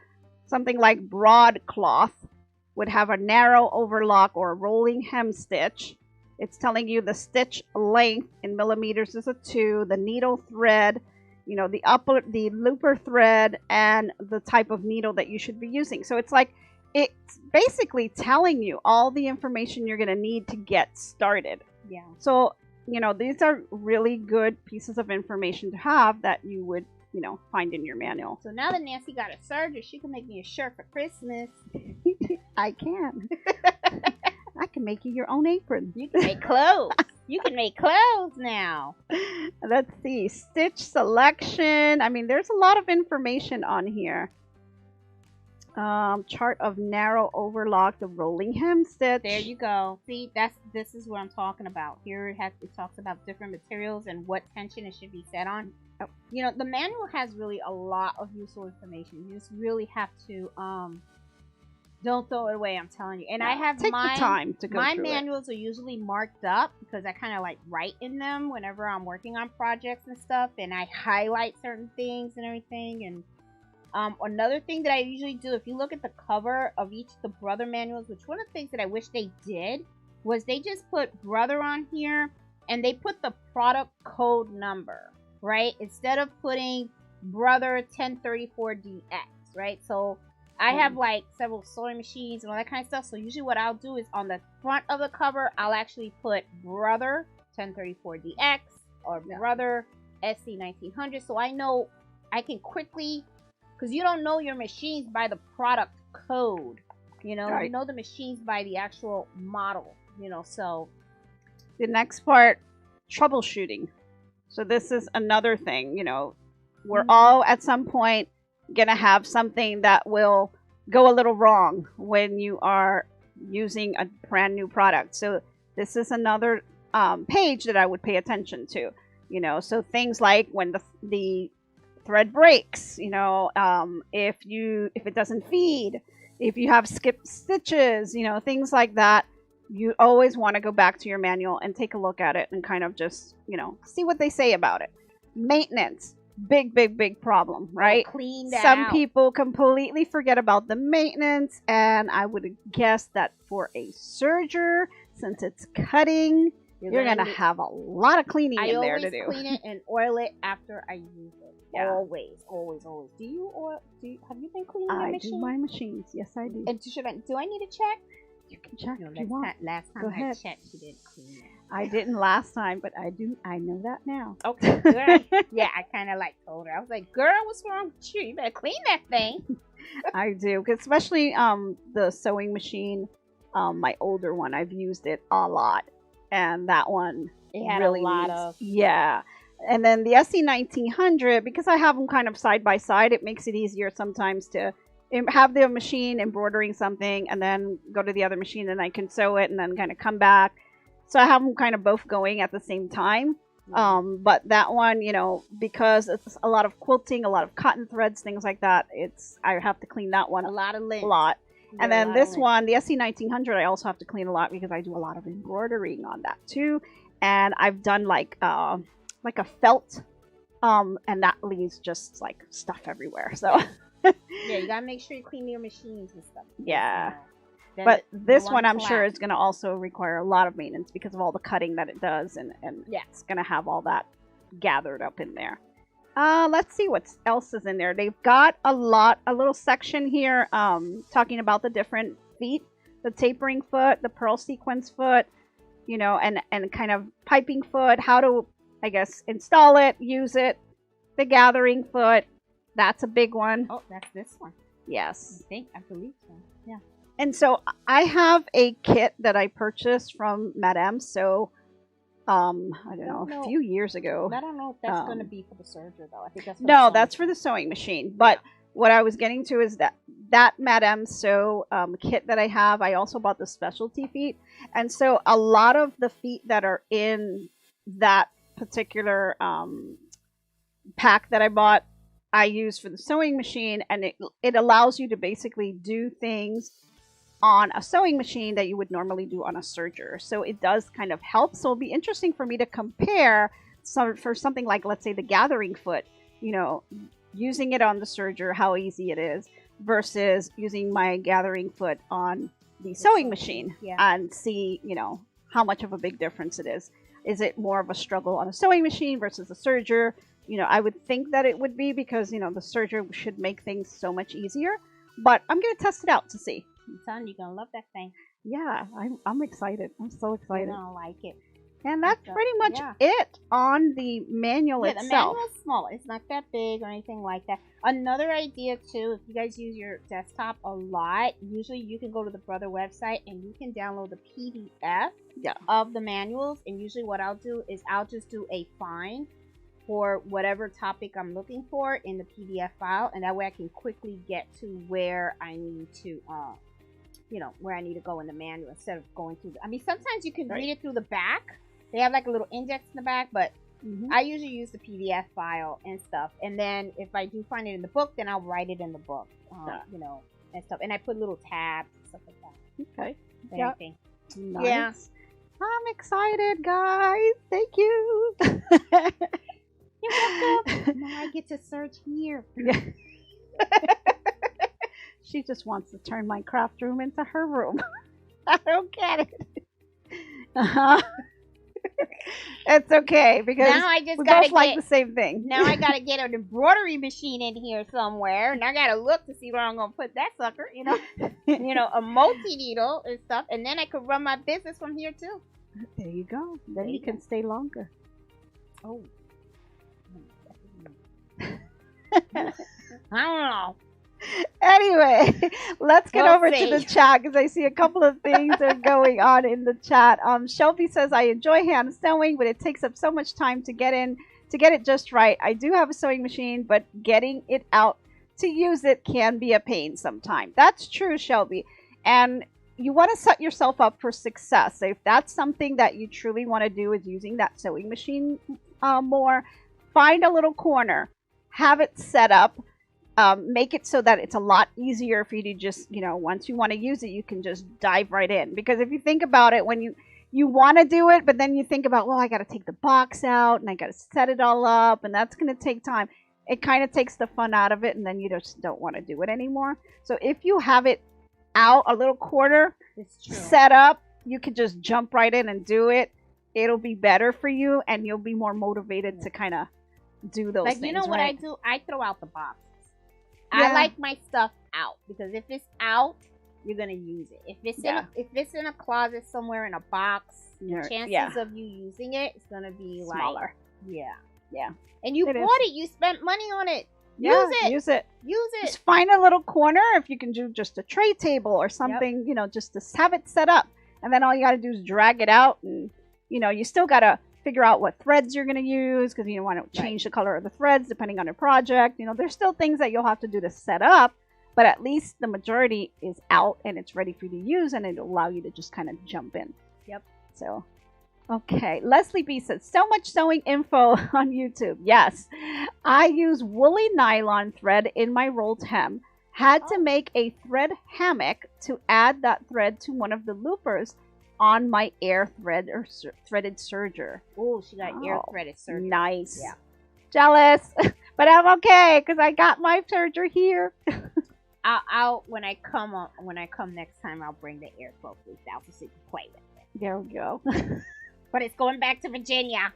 A: something like broadcloth would have a narrow overlock or a rolling hem stitch. It's telling you the stitch length in millimeters is a 2, the needle thread, you know, the looper thread, and the type of needle that you should be using. So it's like, it's basically telling you all the information you're going to need to get started.
B: Yeah.
A: So, you know, these are really good pieces of information to have that you would, you know, find in your manual.
B: So now that Nancy got a serger, she can make me a shirt for Christmas.
A: I can. I can make you your own apron.
B: You can make clothes. You can make clothes now.
A: Let's see. Stitch selection. I mean, there's a lot of information on here. Chart of narrow overlock, the rolling hem stitch.
B: There you go. See, this is what I'm talking about. Here it talks about different materials and what tension it should be set on. You know, the manual has really a lot of useful information. You just really have to don't throw it away, I'm telling you. And I have
A: take the time to go through
B: my manuals are usually marked up because I kind of like write in them whenever I'm working on projects and stuff, and I highlight certain things and everything. And another thing that I usually do, if you look at the cover of each of the Brother manuals, which one of the things that I wish they did was they just put Brother on here and they put the product code number, right? Instead of putting Brother 1034DX, right? So I have like several sewing machines and all that kind of stuff. So usually what I'll do is on the front of the cover, I'll actually put Brother 1034DX or Brother SC1900. So I know I can quickly, because you don't know your machines by the product code. You know, you know the machines by the actual model, you know, so.
A: The next part, troubleshooting. So this is another thing, you know, we're all at some point gonna have something that will go a little wrong when you are using a brand new product. So this is another page that I would pay attention to, you know. So things like when the thread breaks, you know, if it doesn't feed, if you have skipped stitches, you know, things like that. You always want to go back to your manual and take a look at it and kind of just, you know, see what they say about it. Maintenance. Big problem, right?
B: Cleaned
A: Some
B: out.
A: people completely forget about the maintenance, and I would guess that for a serger, since it's cutting, you're gonna have a lot of cleaning in there to do.
B: I always clean it and oil it after I use it. Yeah. Always. Do you oil? Have you been cleaning your machine?
A: I do my machines. Yes, I do.
B: And do I need to check?
A: You can check if you want.
B: Last time I checked, you didn't clean it.
A: I didn't last time, but I do. I know that now.
B: Okay, good. Yeah, I kind of like told her. I was like, "Girl, what's wrong with you? You better clean that thing."
A: I do, cause especially the sewing machine, my older one. I've used it a lot, and that one
B: had really a lot of
A: And then the SE1900, because I have them kind of side by side, it makes it easier sometimes to have the machine embroidering something and then go to the other machine and I can sew it and then kind of come back. So I have them kind of both going at the same time. But that one, you know, because it's a lot of quilting, a lot of cotton threads, things like that, I have to clean that one
B: a lot.
A: And then this one, the SE1900, I also have to clean a lot because I do a lot of embroidering on that too. And I've done like a felt, and that leaves just like stuff everywhere. So
B: yeah, you gotta make sure you clean your machines and stuff.
A: Yeah. But this one, I'm sure, is going to also require a lot of maintenance because of all the cutting that it does, and it's going to have all that gathered up in there. Let's see what else is in there. They've got a little section here talking about the different feet, the tapering foot, the pearl sequence foot, you know, and kind of piping foot, how to, I guess, install it, use it, the gathering foot. That's a big one.
B: Oh, that's this one.
A: Yes.
B: I believe so. Yeah.
A: And so I have a kit that I purchased from Madame So, I don't know, a few years ago.
B: I don't know if that's going to be for the serger, though. I think that's
A: no, that's for the sewing machine. But what I was getting to is that Madame So kit that I have, I also bought the specialty feet. And so a lot of the feet that are in that particular pack that I bought, I use for the sewing machine, and it allows you to basically do things on a sewing machine that you would normally do on a serger. So it does kind of help. So it'll be interesting for me to compare for something like, let's say, the gathering foot, you know, using it on the serger, how easy it is, versus using my gathering foot on the sewing machine, and see, you know, how much of a big difference it is. Is it more of a struggle on a sewing machine versus a serger? You know, I would think that it would be, because, you know, the serger should make things so much easier. But I'm going to test it out to see.
B: I'm telling you, you're going to love that thing.
A: Yeah, I'm excited. I'm so excited.
B: You're going to like it.
A: And that's pretty much it on the manual itself.
B: The manual is small. It's not that big or anything like that. Another idea, too, if you guys use your desktop a lot, usually you can go to the Brother website and you can download the PDF of the manuals. And usually what I'll do is I'll just do a find for whatever topic I'm looking for in the PDF file. And that way I can quickly get to where I need to you know, where I need to go in the manual instead of going through I mean, sometimes you can read it through the back. They have like a little index in the back, but I usually use the PDF file and stuff. And then if I do find it in the book, then I'll write it in the book, you know, and stuff. And I put little tabs and stuff like that.
A: Okay.
B: Anything.
A: Nice. Yeah. I'm excited, guys. Thank you.
B: You're welcome. Now I get to search here.
A: Yeah. She just wants to turn my craft room into her room. I don't get it. It's okay, because
B: now I just
A: we both like the same thing.
B: Now I gotta get an embroidery machine in here somewhere, and I gotta look to see where I'm gonna put that sucker. You know, a multi-needle and stuff, and then I could run my business from here too.
A: There you go. Then you can stay longer.
B: Oh. I don't know.
A: Anyway, let's get over to the chat, because I see a couple of things are going on in the chat. Shelby says, I enjoy hand sewing, but it takes up so much time to get it just right. I do have a sewing machine, but getting it out to use it can be a pain sometimes. That's true, Shelby. And you want to set yourself up for success. If that's something that you truly want to do, is using that sewing machine more, find a little corner, have it set up. Make it so that it's a lot easier for you to just, you know, once you want to use it, you can just dive right in. Because if you think about it, when you want to do it, but then you think about, well, I got to take the box out and I got to set it all up, and that's going to take time. It kind of takes the fun out of it, and then you just don't want to do it anymore. So if you have it out a little corner set up, you can just jump right in and do it. it'll be better for you, and you'll be more motivated to kind of do those things.
B: You know what
A: right?
B: I do? I throw out the boxes.
A: Yeah.
B: I like my stuff out because if it's out, you're gonna use it. If it's in a closet somewhere in a box, the chances of you using it is gonna be
A: smaller.
B: Yeah. And you bought it. You spent money on it. Use it.
A: Just find a little corner if you can do just a tray table or something, you know, just to have it set up. And then all you got to do is drag it out. And, you know, you still got to figure out what threads you're going to use because you want to change the color of the threads depending on your project. You know, there's still things that you'll have to do to set up. But at least the majority is out and it's ready for you to use. And it'll allow you to just kind of jump in.
B: Yep.
A: So... Okay, Leslie B says, so much sewing info on YouTube. Yes, I use woolly nylon thread in my rolled hem. Had to make a thread hammock to add that thread to one of the loopers on my air thread or threaded serger.
B: Oh, she got air threaded serger.
A: Nice.
B: Yeah.
A: Jealous, but I'm okay because I got my serger here.
B: I'll when I come next time, I'll bring the air flow fleece out so you can play with it.
A: There we go.
B: But it's going back to Virginia.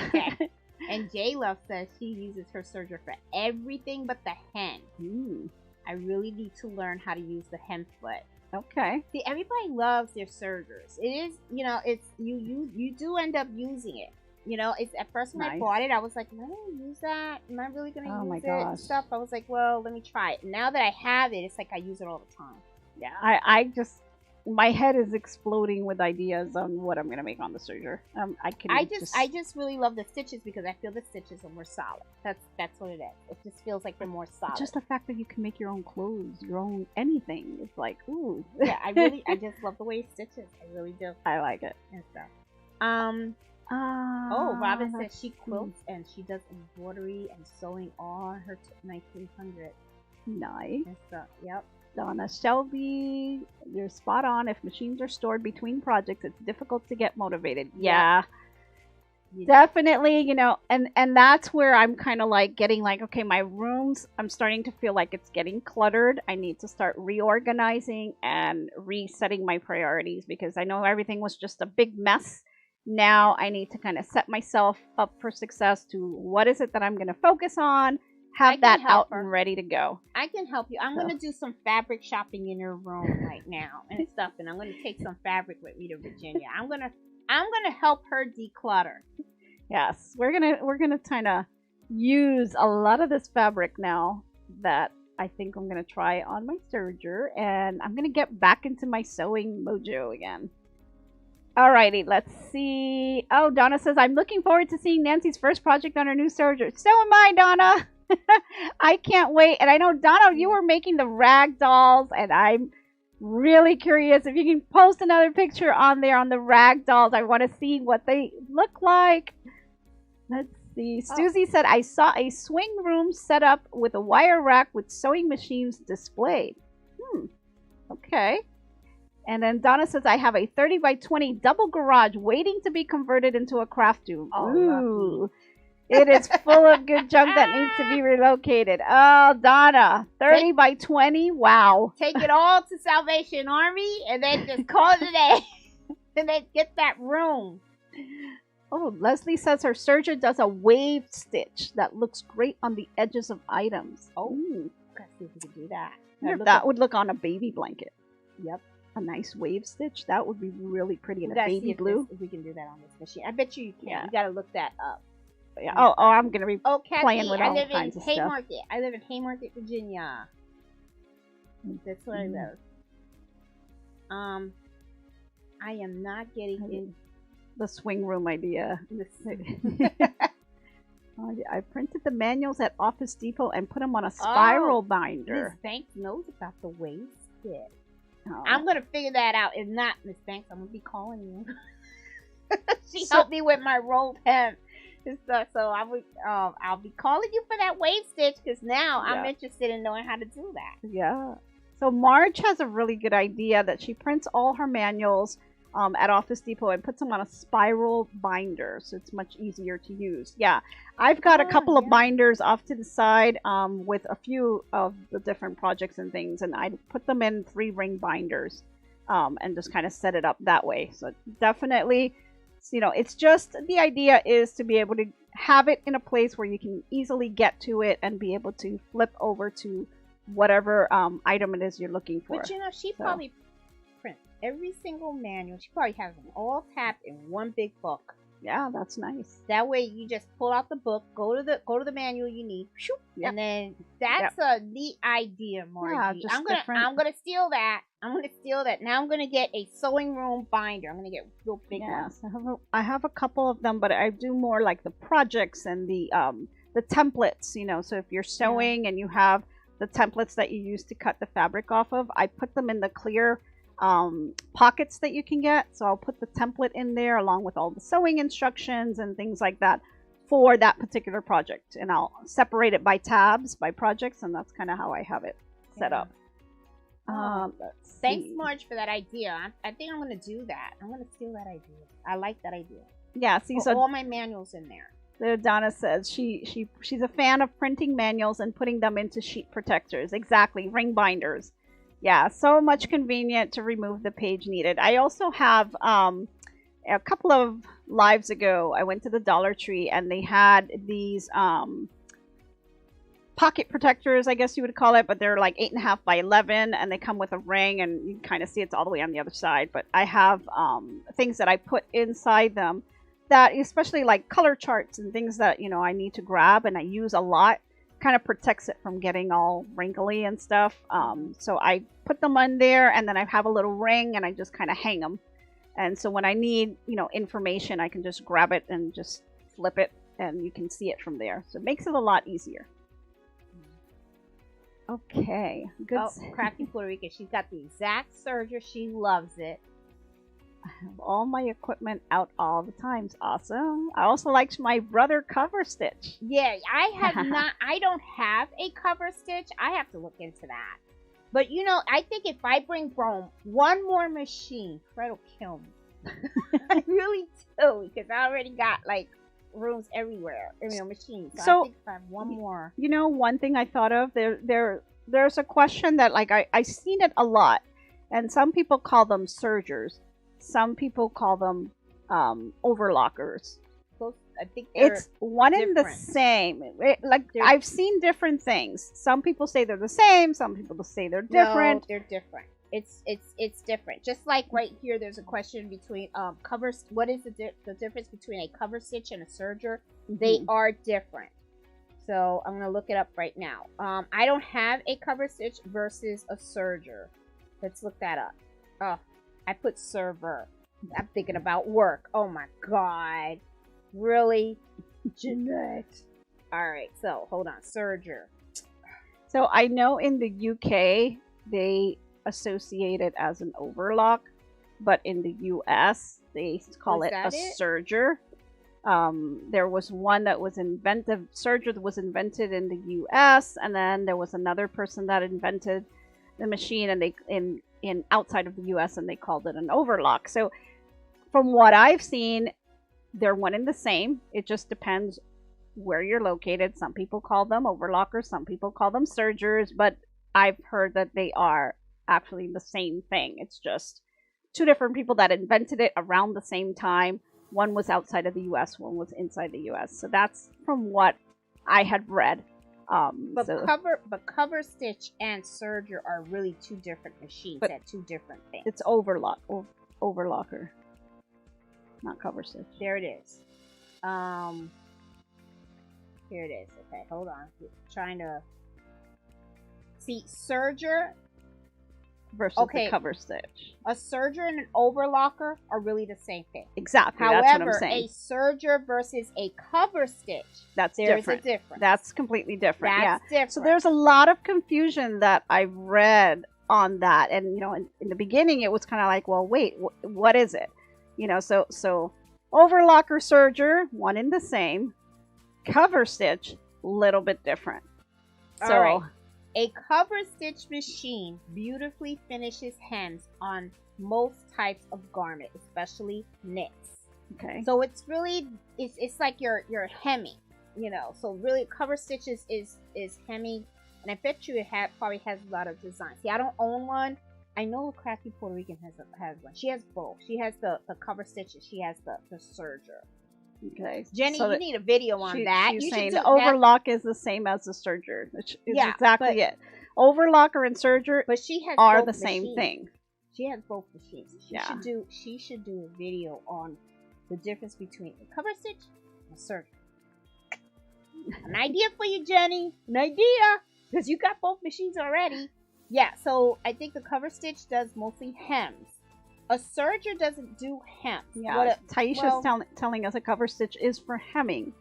B: Okay. And J Love says she uses her serger for everything but the hem. I really need to learn how to use the hem foot. Okay. See, everybody loves their sergers. It is, you know, it's you do end up using it. You know, it's at first when I bought it, I was like, am I gonna use that? Am I really gonna use it and stuff? I was like, well, let me try it. Now that I have it, it's like I use it all the time.
A: Yeah, I just. My head is exploding with ideas on what I'm gonna make on the serger. I
B: just really love the stitches because I feel the stitches are more solid. That's what it is. It just feels like they're more solid.
A: Just the fact that you can make your own clothes, your own anything. It's like, ooh.
B: Yeah, I just love the way it stitches. I really do.
A: I like it
B: and stuff. Robin says she quilts and she does embroidery and sewing all her 1900.
A: Nice.
B: And stuff. Yep.
A: Donna Shelby, you're spot on. If machines are stored between projects, it's difficult to get motivated. Yeah. Definitely, you know, and that's where I'm kind of like getting like, okay, my rooms, I'm starting to feel like it's getting cluttered. I need to start reorganizing and resetting my priorities because I know everything was just a big mess. Now I need to kind of set myself up for success to what is it that I'm going to focus on. Have that out and ready to go.
B: I can help you. I'm going to do some fabric shopping in your room right now and stuff, and I'm going to take some fabric with me to Virginia. I'm going to help her declutter.
A: Yes, we're gonna kind of use a lot of this fabric now that I think I'm going to try on my serger, and I'm going to get back into my sewing mojo again. Alrighty, let's see. Oh, Donna says, I'm looking forward to seeing Nancy's first project on her new serger. So am I, Donna. I can't wait. And I know, Donna, you were making the rag dolls, and I'm really curious if you can post another picture on there on the rag dolls. I want to see what they look like. Let's see. Susie said, I saw a swing room set up with a wire rack with sewing machines displayed. Okay. And then Donna says, I have a 30 by 20 double garage waiting to be converted into a craft room. Ooh. It is full of good junk that needs to be relocated. Oh, Donna, 30 by 20? Wow.
B: Take it all to Salvation Army and then just call it a day. And then get that room.
A: Oh, Leslie says her serger does a waved stitch that looks great on the edges of items.
B: Oh, let's see if we can do that.
A: That would look on a baby blanket.
B: Yep.
A: A nice wave stitch. That would be really pretty in a baby blue.
B: If we can do that on this machine. I bet you can. Yeah. You got to look that up.
A: Yeah. Oh, I'm going to be
B: Catchy,
A: playing with all kinds of
B: Haymarket.
A: stuff.
B: I live in Haymarket, Virginia. That's where I live. I am not getting in
A: the swing room idea. I printed the manuals at Office Depot and put them on a spiral binder.
B: Miss Banks knows about the wave stitch.
A: Oh.
B: I'm going to figure that out. If not, Miss Banks, I'm going to be calling you. She helped me with my rolled hem and stuff. So I'll be calling you for that wave stitch because now I'm interested in knowing how to do that.
A: Yeah. So Marge has a really good idea that she prints all her manuals at Office Depot and puts them on a spiral binder, so it's much easier to use. Yeah, I've got a couple of binders off to the side with a few of the different projects and things, and I put them in 3-ring binders and just kind of set it up that way. So definitely So, you know, it's just the idea is to be able to have it in a place where you can easily get to it and be able to flip over to whatever item it is you're looking for.
B: But you know, she probably prints every single manual. She probably has them all tapped in one big book.
A: Yeah, that's nice.
B: That way, you just pull out the book, go to the manual you need, and then that's a neat idea, Margie.
A: Yeah,
B: I'm gonna steal that. I'm gonna steal that. Now I'm gonna get a sewing room binder. I'm gonna get real big ones.
A: I have a couple of them, but I do more like the projects and the templates. You know, so if you're sewing and you have the templates that you use to cut the fabric off of, I put them in the clear pockets that you can get. So I'll put the template in there along with all the sewing instructions and things like that for that particular project, and I'll separate it by tabs, by projects, and that's kind of how I have it set up.
B: Thanks, Marge, for that idea. I think I'm gonna do that. I'm gonna steal that idea. I like that idea.
A: Yeah, see,
B: so all my manuals in there.
A: So Donna says she's a fan of printing manuals and putting them into sheet protectors. Exactly, ring binders. Yeah, so much convenient to remove the page needed. I also have, a couple of lives ago, I went to the Dollar Tree and they had these pocket protectors, I guess you would call it, but they're like 8.5 by 11 and they come with a ring and you can kind of see it's all the way on the other side. But I have things that I put inside them that, especially like color charts and things that, you know, I need to grab and I use a lot. Kind of protects it from getting all wrinkly and stuff. So I put them on there and then I have a little ring and I just kind of hang them. And so when I need, you know, information, I can just grab it and just flip it and you can see it from there. So it makes it a lot easier. Okay. Good.
B: Oh, Crafty Puerto Rican. She's got the exact serger. She loves it.
A: I have all my equipment out all the times. Awesome. I also liked my brother cover stitch.
B: Yeah, I have not. I don't have a cover stitch. I have to look into that. But you know, I think if I bring home one more machine, Fred will kill me. I really do, because I already got like rooms everywhere. You know, machines. So I think if I have one more.
A: You know, one thing I thought of there's a question that like I've seen it a lot, and some people call them sergers. Some people call them overlockers.
B: I think
A: it's one and the same. I've seen different things. Some people say they're the same. Some people say they're different.
B: No, they're different. It's different. Just like right here, there's a question between covers. What is the difference between a cover stitch and a serger? They are different. So I'm gonna look it up right now. I don't have a cover stitch versus a serger. Let's look that up. Oh. I put server. I'm thinking about work. Oh my god. Really? Jeanette. Alright, so hold on. Serger.
A: So I know in the UK they associate it as an overlock, but in the US they call it a serger. There was one that was invented, serger that was invented in the US, and then there was another person that invented the machine and they in outside of the US and they called it an overlock. So from what I've seen, they're one and the same. It just depends where you're located. Some people call them overlockers, some people call them sergers, but I've heard that they are actually the same thing. It's just two different people that invented it around the same time. One was outside of the US, one was inside the US. So that's from what I had read.
B: But cover stitch and serger are really two different machines at two different things.
A: It's overlocker, not cover stitch.
B: There it is. Here it is. Okay, hold on. Trying to see serger
A: versus the cover stitch.
B: A serger and an overlocker are really the same thing.
A: Exactly.
B: However,
A: that's what I'm saying.
B: A serger versus a cover stitch,
A: there's
B: different.
A: a difference. That's completely different.
B: That's different.
A: So there's a lot of confusion that I've read on that, and you know, in the beginning, it was kind of like, well, wait, what is it? You know, so overlocker, serger, one and the same. Cover stitch, little bit different. So.
B: All right. A cover stitch machine beautifully finishes hems on most types of garment, especially knits.
A: Okay.
B: So it's really it's like you're hemming, you know. So really, cover stitches is hemming, and I bet you it probably has a lot of design. See, I don't own one, I know Crafty Puerto Rican has one. She has both. She has the cover stitch and she has the serger.
A: Okay.
B: Jenny,
A: so
B: you need a video on that.
A: She's
B: you
A: saying
B: should
A: the overlock is the same as the serger. It's exactly it. Overlocker and serger
B: but she has
A: are
B: both
A: the same
B: machines.
A: thing.
B: She has both machines. She should do a video on the difference between a cover stitch and a serger. An idea for you, Jenny. An idea. Because you got both machines already. Yeah, so I think the cover stitch does mostly hems. A serger doesn't do hems.
A: Yeah, Taisha's telling us a cover stitch is for hemming.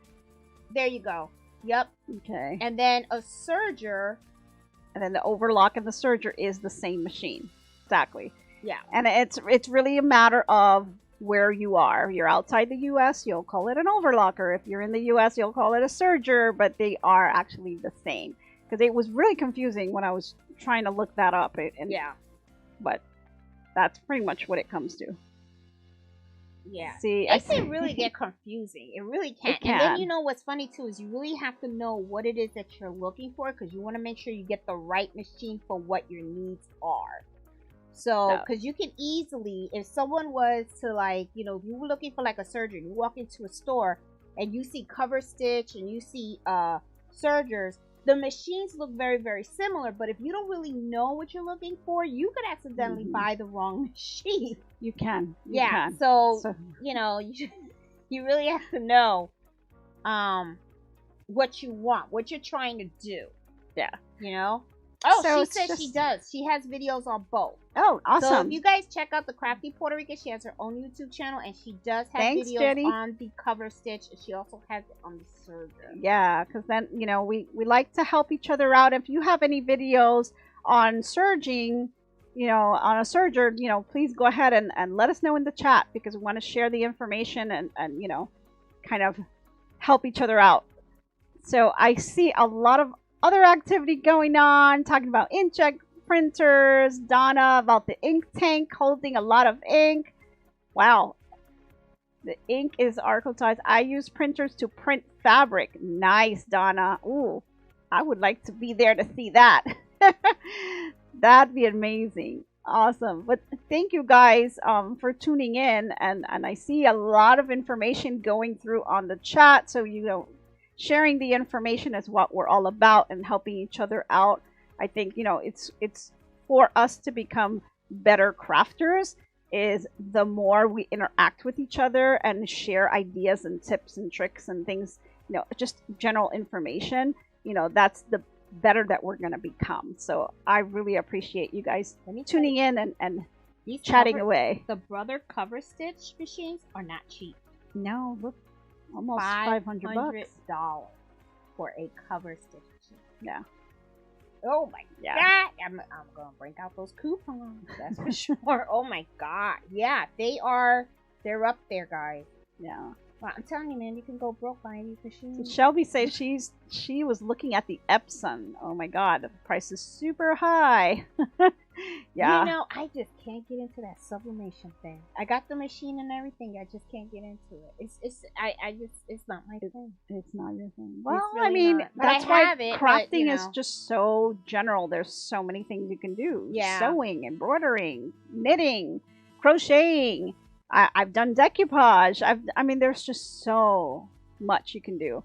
B: There you go. Yep.
A: Okay.
B: And then a serger.
A: And then the overlock and the serger is the same machine. Exactly.
B: Yeah.
A: And it's really a matter of where you are. If you're outside the U.S., you'll call it an overlocker. If you're in the U.S., you'll call it a serger, but they are actually the same. Because it was really confusing when I was trying to look that up. But that's pretty much what it comes to.
B: Yeah.
A: See,
B: it can really get confusing. It really can. And then you know what's funny too is you really have to know what it is that you're looking for because you want to make sure you get the right machine for what your needs are. So, because you can easily, if someone was to like, you know, if you were looking for like a serger, you walk into a store and you see cover stitch and you see sergers, the machines look very, very similar, but if you don't really know what you're looking for, you could accidentally buy the wrong machine.
A: You can.
B: So, you know, you really have to know what you want, what you're trying to do.
A: Yeah.
B: You know? Oh,
A: so
B: she says she does. She has videos on both.
A: Oh, awesome.
B: So if you guys check out the Crafty Puerto Rican, she has her own YouTube channel, and she does have videos
A: Jenny.
B: on the cover stitch, and she also has it on the serger.
A: Yeah, because then, you know, we like to help each other out. If you have any videos on serging, you know, on a serger, you know, please go ahead and let us know in the chat because we want to share the information and, you know, kind of help each other out. So I see a lot of other activity going on, talking about inkjet printers, Donna about the ink tank holding a lot of ink. Wow. The ink is arcotized. I use printers to print fabric. Nice, Donna. Ooh, I would like to be there to see that. That'd be amazing. Awesome. But thank you guys for tuning in. And I see a lot of information going through on the chat. So, you know, sharing the information is what we're all about and helping each other out. I think, you know, it's for us to become better crafters is the more we interact with each other and share ideas and tips and tricks and things, you know, just general information, you know, that's the better that we're going to become. So I really appreciate you guys tuning in and chatting away.
B: The Brother cover stitch machines are not cheap.
A: No, look, almost $500
B: for a cover stitch machine.
A: Yeah.
B: Oh my god! I'm gonna bring out those coupons. That's for sure. Oh my god! Yeah, they're up there, guys.
A: Yeah.
B: Well, I'm telling you, man, you can go broke buying these machines.
A: Shelby says she was looking at the Epson. Oh my god, the price is super high. Yeah.
B: You know, I just can't get into that sublimation thing. I got the machine and everything. I just can't get into it. It's not my thing.
A: It's not your thing. Well,
B: really
A: I mean,
B: not.
A: that's why crafting
B: you know,
A: is just so general. There's so many things you can do.
B: Yeah.
A: Sewing, embroidering, knitting, crocheting. I've done decoupage. I mean, there's just so much you can do,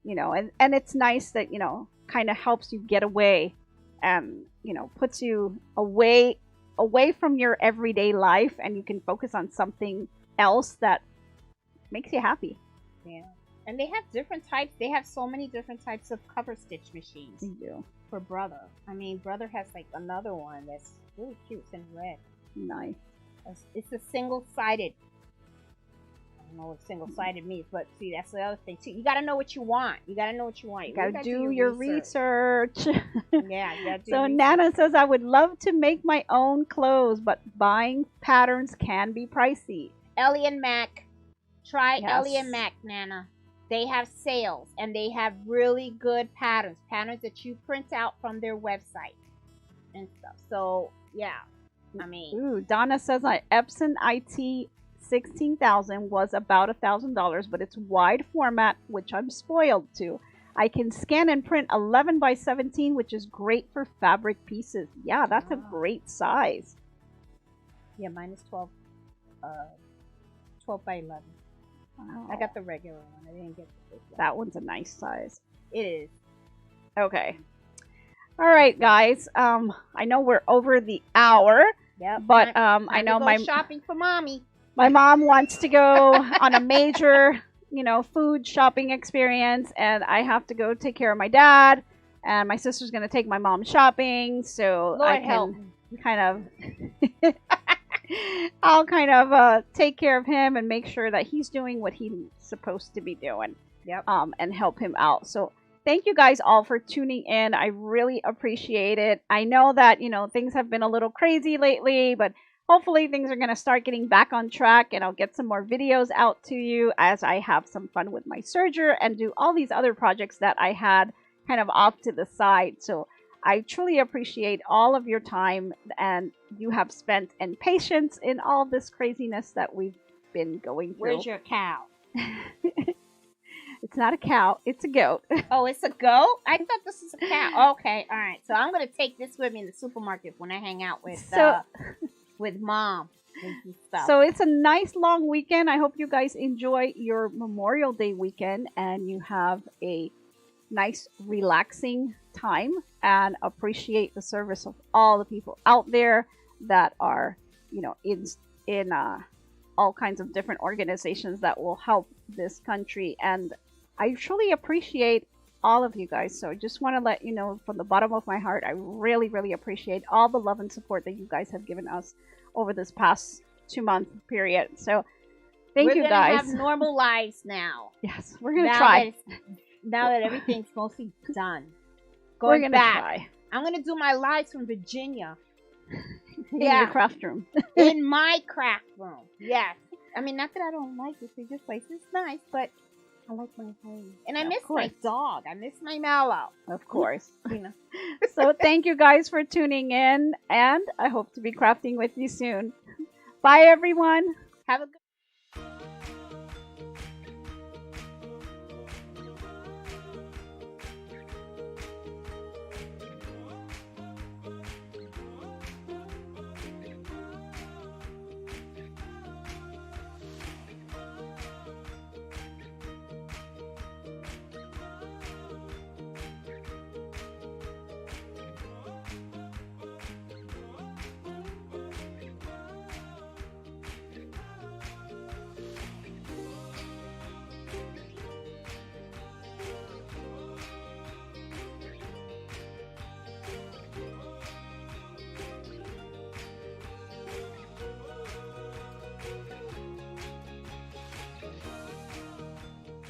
A: you know, and it's nice that, you know, kind of helps you get away and, you know, puts you away from your everyday life and you can focus on something else that makes you happy.
B: Yeah. And they have different types. They have so many different types of cover stitch machines.
A: They do.
B: For Brother. I mean, Brother has like another one that's really cute. It's in red.
A: Nice.
B: It's a single-sided. I don't know what single-sided means, but see, that's the other thing too. You gotta know what you want. You gotta do your research. Yeah, you gotta do
A: So
B: research.
A: Nana says, I would love to make my own clothes, but buying patterns can be pricey.
B: Ellie and Mac. Try Ellie and Mac, Nana. They have sales, and they have really good patterns. Patterns that you print out from their website and stuff. So, yeah. I mean,
A: ooh, Donna says my Epson IT 16,000 was about $1,000, but it's wide format, which I'm spoiled to. I can scan and print 11 by 17, which is great for fabric pieces. Yeah, that's a great size.
B: Yeah, mine is 12 by 11.
A: Wow.
B: I got the regular one. I didn't get the big one.
A: That one's a nice size.
B: It is.
A: Okay. All right, guys. I know we're over the hour.
B: Yep.
A: But
B: Time
A: I
B: to
A: know
B: go shopping for mommy.
A: my mom wants to go on a major, food shopping experience, and I have to go take care of my dad. And my sister's gonna take my mom shopping, so
B: Lord
A: I can
B: help.
A: kind of, I'll kind of take care of him and make sure that he's doing what he's supposed to be doing.
B: Yep.
A: And help him out. So thank you guys all for tuning in. I really appreciate it. I know that, things have been a little crazy lately, but hopefully things are going to start getting back on track, and I'll get some more videos out to you as I have some fun with my serger and do all these other projects that I had kind of off to the side. So I truly appreciate all of your time and you have spent and patience in all this craziness that we've been going through.
B: Where's your cow?
A: It's not a cow, it's a goat.
B: Oh, it's a goat? I thought this was a cow. Okay, all right. So I'm going to take this with me in the supermarket when I hang out with with mom and stuff.
A: So it's a nice long weekend. I hope you guys enjoy your Memorial Day weekend and you have a nice relaxing time and appreciate the service of all the people out there that are, in all kinds of different organizations that will help this country. And I truly appreciate all of you guys. So I just want to let you know from the bottom of my heart, I really, really appreciate all the love and support that you guys have given us over this past 2-month period. So thank you guys.
B: We're going to have normal lives now.
A: Yes, we're going to try.
B: Now that everything's mostly done.
A: We're going to try.
B: I'm going to do my lives from Virginia.
A: In your craft room.
B: In my craft room. Yes. I mean, not that I don't like this previous place. It's nice, but I like my home. And I miss my dog. I miss my Mellow.
A: Of course. So thank you guys for tuning in, and I hope to be crafting with you soon. Bye, everyone.
B: Have a good